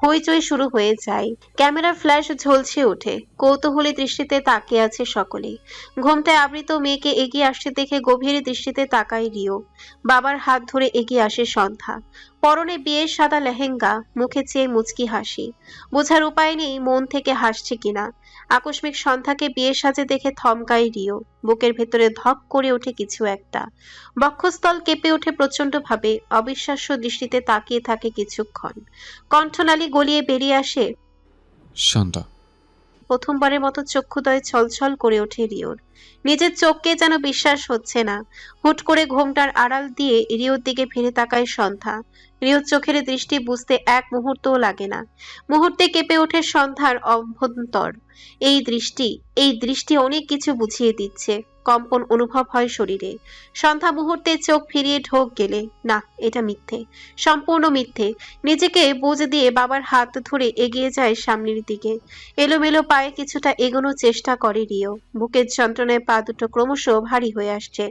হইচই শুরু হয়ে যায়। ক্যামেরার ফ্ল্যাশ ঝলসে ওঠে। কৌতূহলী দৃষ্টিতে তাকিয়ে আছে সকলেই। ঘোমটায় আবৃত মেয়েকে এগিয়ে আসতে দেখে গভীর দৃষ্টিতে তাকায় রিও। বাবার হাত ধরে এগিয়ে আসে সন্ধ্যা। পরনে বিয়ের সাদা লেহেঙ্গা, মুখে চেয়ে মুচকি হাসি। বোঝার উপায় নেই মন থেকে হাসছে কিনা। আকস্মিক সন্ধ্যাকে বিয়ের সাজে দেখে থমকায় রিও। বুকের ভেতরে ধক করে ওঠে কিছু একটা। বক্ষস্থল কেঁপে ওঠে প্রচন্ড ভাবে। অবিশ্বাস্য দৃষ্টিতে তাকিয়ে থাকে কিছুক্ষণ। কণ্ঠনালী গলিয়ে বেরিয়ে আসে, শান্তা। প্রথমবারের মতো চক্ষুদয় ছলছল করে ওঠে রিওর। নিজের চোখকে যেন বিশ্বাস হচ্ছে না। হুট করে ঘোমটার আড়াল দিয়ে রিওর দিকে ফিরে তাকায় সন্ধ্যা। রিওর চোখের দৃষ্টি বুঝতে এক মুহূর্তও লাগে না। মুহূর্তে কেঁপে ওঠে সন্ধ্যার অভ্যন্তর। এই দৃষ্টি অনেক কিছু বুঝিয়ে দিচ্ছে। কম্পন অনুভব হয় শরীরে। সন্ধ্যা মুহূর্তে চোখ ফিরিয়ে ঢোক গেলে না, এটা মিথ্যে, সম্পূর্ণ মিথ্যে। নিজেকে বুঝ দিয়ে বাবার হাত ধরে এগিয়ে যায় সামনের দিকে। এলোমেলো পায়ে কিছুটা এগোনোর চেষ্টা করে রিও। বুকের যন্ত্রণায় পা দুটো ক্রমশ ভারী হয়ে আসছে।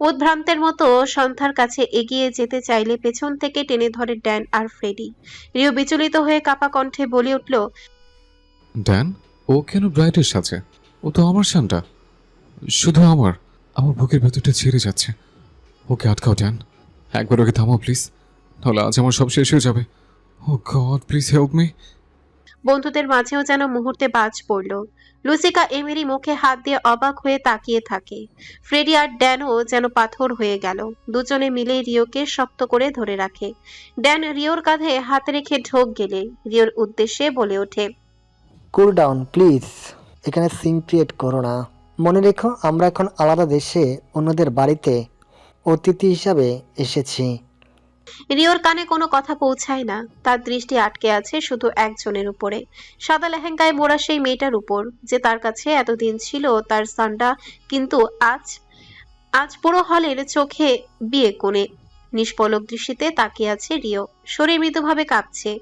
উদ্ভ্রান্তের মতো সন্ধ্যার কাছে এগিয়ে যেতে চাইলে পেছন থেকে টেনে ধরে ড্যান আর ফ্রেডি। রিও বিচলিত হয়ে কাপা কণ্ঠে বলে উঠল, ড্যান, ও কেন ব্রাইটের সাথে? ও তো আমার শানটা, শুধু আমার বুকের ভেতরটা ছেড়ে যাচ্ছে। ওকে আটকাও ড্যান, একবার ওকে থামাও প্লিজ, তাহলে আজ আমার সব শেষ হয়ে যাবে। ও গড, প্লিজ হেল্প মি। বন্ধুদের মাঝেও যেন মুহূর্তে বাজ পড়ল। লুসিকা এমেরি মুখে হাত দিয়ে অবাক হয়ে তাকিয়ে থাকে। ফ্রেডি আর ড্যানও যেন পাথর হয়ে গেল। দুজনে মিলে রিওকে শক্ত করে ধরে রাখে। ড্যান রিওর কাঁধে হাত রেখে ঢোক গেলে রিওর উদ্দেশ্যে বলে ওঠে, কুল ডাউন প্লিজ, এখানে সিন ক্রিয়েট করো না। মনে রেখো আমরা এখন আলাদা দেশে অন্যদের বাড়িতে অতিথি হিসাবে এসেছি। রিওর কানে কোনো কথা পৌঁছায় না। তার দৃষ্টি আটকে আছে শুধু একজনের উপরে, সাদা লেহেঙ্গায় মোড়া সেই মেয়েটার উপর, যে তার কাছে এতদিন ছিল তার সান্ডা, কিন্তু আজ পুরো হলের চোখে বিয়ে কোণে। নিষ্পলক দৃষ্টিতে তাকিয়ে আছে রিও। শরীর মৃদুভাবে কাঁপছে।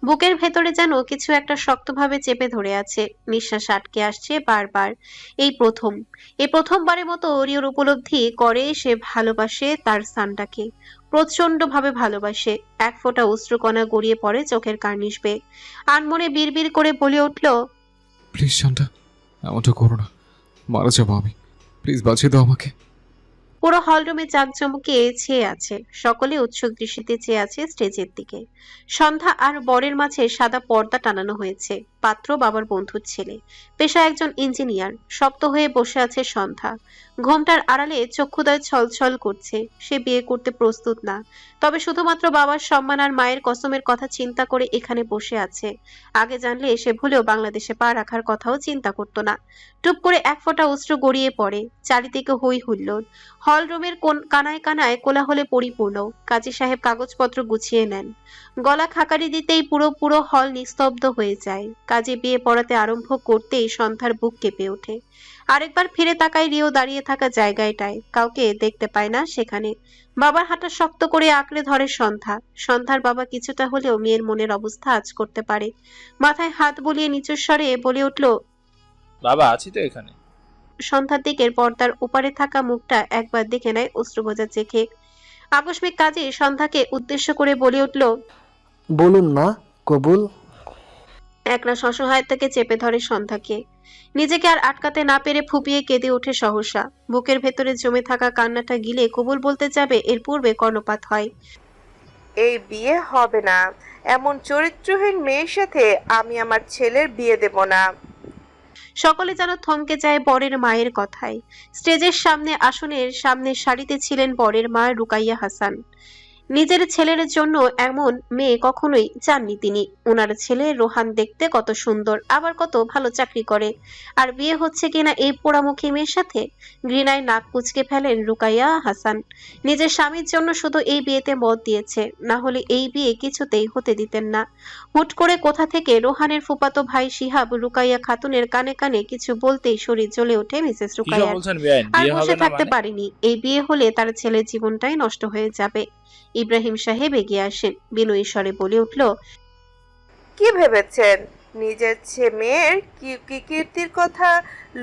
বুকের ভেতরে যেন কিছু একটা শক্তভাবে চেপে ধরে আছে। নিঃশ্বাস আটকে আসছে বারবার। এই প্রথমবারের মতো রিওর উপলব্ধি করে সে ভালোবাসে তার সানটাকে, প্রচন্ড ভাবে ভালোবাসে। এক ফোঁটা অশ্রুকণা গড়িয়ে পড়ে চোখের কার্নিশ বেয়ে। আনমনে বিড়বিড় করে বলে উঠল, প্লিজ শান্তা, এমনটা করো না, মারা যাবো আমি, প্লিজ বাঁচিয়ে দাও আমাকে। পুরো হলরুমে জাঁকজমকে ছেয়ে আছে। সকলে উৎসুক দৃষ্টিতে চেয়ে আছে স্টেজের দিকে। সন্ধ্যা আর বরের মাঝে সাদা পর্দা টানানো হয়েছে। পাত্র বাবার বন্ধুর ছেলে, পেশা একজন ইঞ্জিনিয়ার। শক্ত হয়ে বসে আছে সন্ধ্যা। ঘোমটার আড়ালে চক্ষুদয় ছলছল করছে। সে বিয়ে করতে প্রস্তুত না, তবে শুধুমাত্র বাবার সম্মান আর মায়ের কসমের কথা চিন্তা করে এখানে বসে আছে। আগে জানলে সে ভুলেও বাংলাদেশে পা রাখার কথাও চিন্তা করতো না। টুপ করে এক ফোঁটা অশ্রু গড়িয়ে পড়ে। চারিদিকে হই হুল্লোড়। হলরুমের কানায় কানায় কোলাহলে পরিপূর্ণ। কাজী সাহেব কাগজপত্র গুছিয়ে নেন। গলা খাকারি দিতেই পুরো হল নিস্তব্ধ হয়ে যায়। কাজী বিয়ে পড়াতে আরম্ভ করতেই সন্ধ্যার বুক কেঁপে ওঠে। আরেকবার ফিরে তাকায় রিও দাঁড়িয়ে থাকা জায়গাটায়। কাউকে দেখতে পায় না সেখানে। বাবার হাঁটা শক্ত করে আঁকড়ে ধরে সন্ধ্যা। সন্ধ্যার বাবা কিছুটা হলেও মেয়ের মনের অবস্থা আঁচ করতে পারে। মাথায় হাত বুলিয়ে নিচু স্বরে বলে উঠল, বাবা আছি তো এখানে। সন্ধ্যার দিকের পর্দার ওপারে থাকা মুখটা একবার দেখে নেয় অশ্রুভোজা চেখে। আকস্মিক কাজে সন্ধ্যাকে উদ্দেশ্য করে বলে উঠল, বলুন মা, কবুল। একরাশ অসহায়তাকে চেপে ধরে সন্ধ্যাকে। নিজেকে আর আটকাতে না পেরে ফুপিয়ে কেঁদে ওঠে সহসা। বুকের ভেতরে জমে থাকা কান্নাটা গিলে কবুল বলতে যাবে, এর পূর্বে কর্ণপাত হয়। এই বিয়ে হবে না, এমন চরিত্রহীন মেয়ের সাথে আমি আমার ছেলের বিয়ে দেব না। সকলে যেন থমকে যায় বরের মায়ের কথায়। স্টেজের সামনে আসনের সামনের সারিতে ছিলেন বরের মা রুকাইয়া হাসান। নিজের ছেলের জন্য এমন মেয়ে কখনোই চাননি তিনি। ওনার ছেলে রোহান দেখতে কত সুন্দর, আবার কত ভালো চাকরি করে, আর বিয়ে হচ্ছে কিনা এই পোড়ামুখী মেয়ের সাথে। ঘৃণায় নাক কুচকে ফেলেন রুকাইয়া হাসান। নিজের স্বামীর জন্য শুধু এই বিয়েতে মত দিয়েছে, না হলে এই বিয়ে কিছুতেই হতে দিতেন না। হুট করে কোথা থেকে রোহানের ফুফাতো ভাই শিহাব রুকাইয়া খাতুনের কানে কানে কিছু বলতেই শরীর জ্বলে ওঠে মিসেস রুকাইয়ার। আর বসে থাকতে পারেনি। এই বিয়ে হলে তার ছেলের জীবনটাই নষ্ট হয়ে যাবে। ইব্রাহিম সাহেব এগিয়ে আসেন, বিনয়ী স্বরে বলে উঠল, কি ভেবেছেন নিজের মেয়ের কীর্তির কথা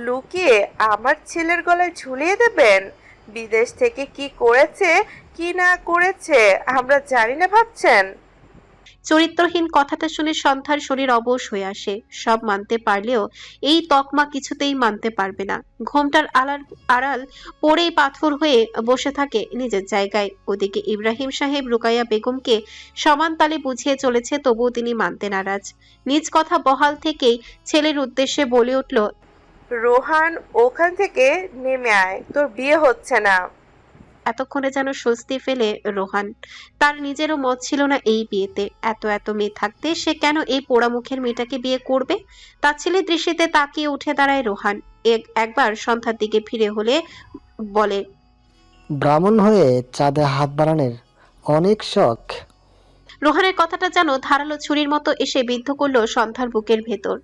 লুকিয়ে আমার ছেলের গলায় ঝুলিয়ে দেবেন? বিদেশ থেকে কি করেছে কি না করেছে আমরা জানি না ভাবছেন? চরিত্রহীন কথাটা শুনে সন্ধ্যার শরীর অবশ হয়ে আসে। সব মানতে পারলেও এই তকমা কিছুতেই মানতে পারবে না। ঘোমটার আড়াল পড়েই পাথর হয়ে বসে থাকে নিজের জায়গায়। ওদিকে ইব্রাহিম সাহেব রুকাইয়া বেগমকে সমান তালে বুঝিয়ে চলেছে, তবুও তিনি মানতে নারাজ। নিজ কথা বহাল থেকেই ছেলের উদ্দেশ্যে বলে উঠল, রোহান ওখান থেকে নেমে আয়, তোর বিয়ে হচ্ছে না। এতক্ষণে যেন স্বস্তি ফেলে রোহান। তার নিজেরও মত ছিল না এই বিয়েতে। এত মেয়ে থাকতে সে কেন এই পোড়া মুখের মেয়েটাকে বিয়ে করবে? তার ছেলের দৃষ্টিতে তাকিয়ে উঠে দাঁড়ায় রোহান। একবার সন্ধ্যার দিকে ফিরে হলে বলে, ব্রাহ্মণ হয়ে চাঁদে হাত বাড়ানোর অনেক শখ। রোহানের কথাটা যেন ধারালো ছুরির মতো এসে বিদ্ধ করলো সন্ধ্যার বুকের ভেতর।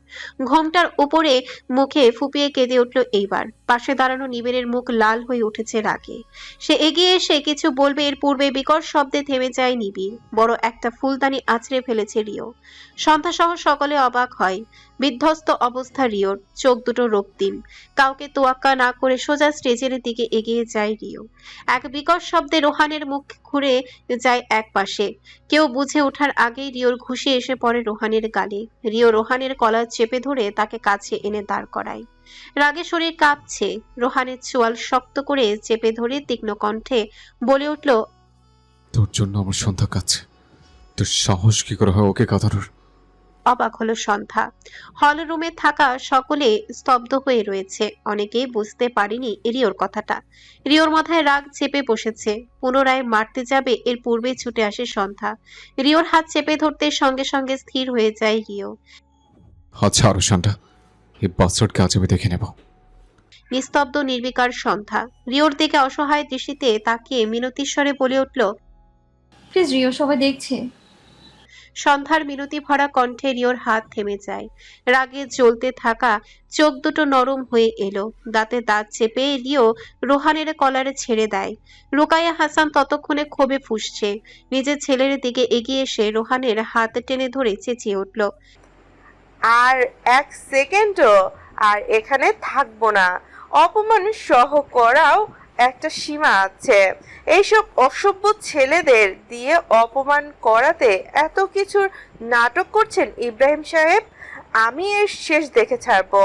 ঘোমটার উপরে মুখে ফুপিয়ে কেঁদে উঠল এইবার। পাশে দাঁড়ানো নিবিড়ের মুখ লাল হয়ে উঠেছে রাগে। সে এগিয়ে এসে কিছু বলবে এর পূর্বে বিকট শব্দে থেমে যায় নিবিড়। বড় একটা ফুলদানি আছড়ে ফেলেছে রিও। সন্ধ্যা সহ সকলে অবাক হয়। বিধ্বস্ত অবস্থা রিওর, চোখ দুটো রক্তিম। কাউকে তোয়াক্কা না করে সোজা স্টেজের দিকে এগিয়ে যায় রিও। এক বিকট শব্দে রোহানের মুখ ঘুরে যায় এক পাশে। কেউ বুঝে ওঠার আগেই রিওর ঘুষি এসে পড়ে রোহানের গালে। রিও রোহানের কলার চেপে ধরে তাকে কাছে এনে দাঁড় করায়। রাগে শরীর কাঁপছে। রোহানের চোয়াল শক্ত করে চেপে ধরে তীক্ষ্ণ কণ্ঠে বলে উঠল, তোর জন্য আমার সন্ধ্যা কাছে, তোর সাহস কি করে হয় ওকে কাঁদানোর? অবাক হলো সন্ধ্যা। হল রুমে থাকা সকলে স্তব্ধ হয়ে রয়েছে। অনেকেই বুঝতে পারেনি রিওর কথাটা। রিওর মাথায় রাগ চেপে বসেছে। পুনরায় মারতে যাবে এর পূর্বে ছুটে আসে সন্ধ্যা। রিওর হাত চেপে ধরতে সঙ্গে সঙ্গে স্থির হয়ে যায় রিও। আচ্ছা আরো শান্তা, এই বাস্টার্ডকে আজ আমি দেখে নেব। নিস্তব্ধ নির্বিকার সন্ধ্যা রিওর দিকে অসহায় দৃষ্টিতে তাকিয়ে মিনতির স্বরে বলে উঠল, প্লিজ রিও, সবাই দেখছে। সন্ধ্যার মিনতি ভরা কণ্ঠে রিওর হাত থেমে যায়। রাগে জ্বলতে থাকা চোখ দুটো নরম হয়ে এলো। দাঁতে দাঁত চেপে রিও রোহানের কলারে ছেড়ে দেয়। রোকায়া হাসান ততক্ষণে ক্ষোভে ফুঁসছে। নিজের ছেলের দিকে এগিয়ে এসে রোহানের হাত টেনে ধরে চেঁচিয়ে উঠল, আর 1 সেকেন্ডও আর এখানে থাকবো না। অপমান সহ করাও একটা সীমা আছে। এইসব অসভ্য ছেলেদের দিয়ে অপমান করাতে এত কিছুর নাটক করছেন ইব্রাহিম সাহেব। আমি এর শেষ দেখে ছাড়বো।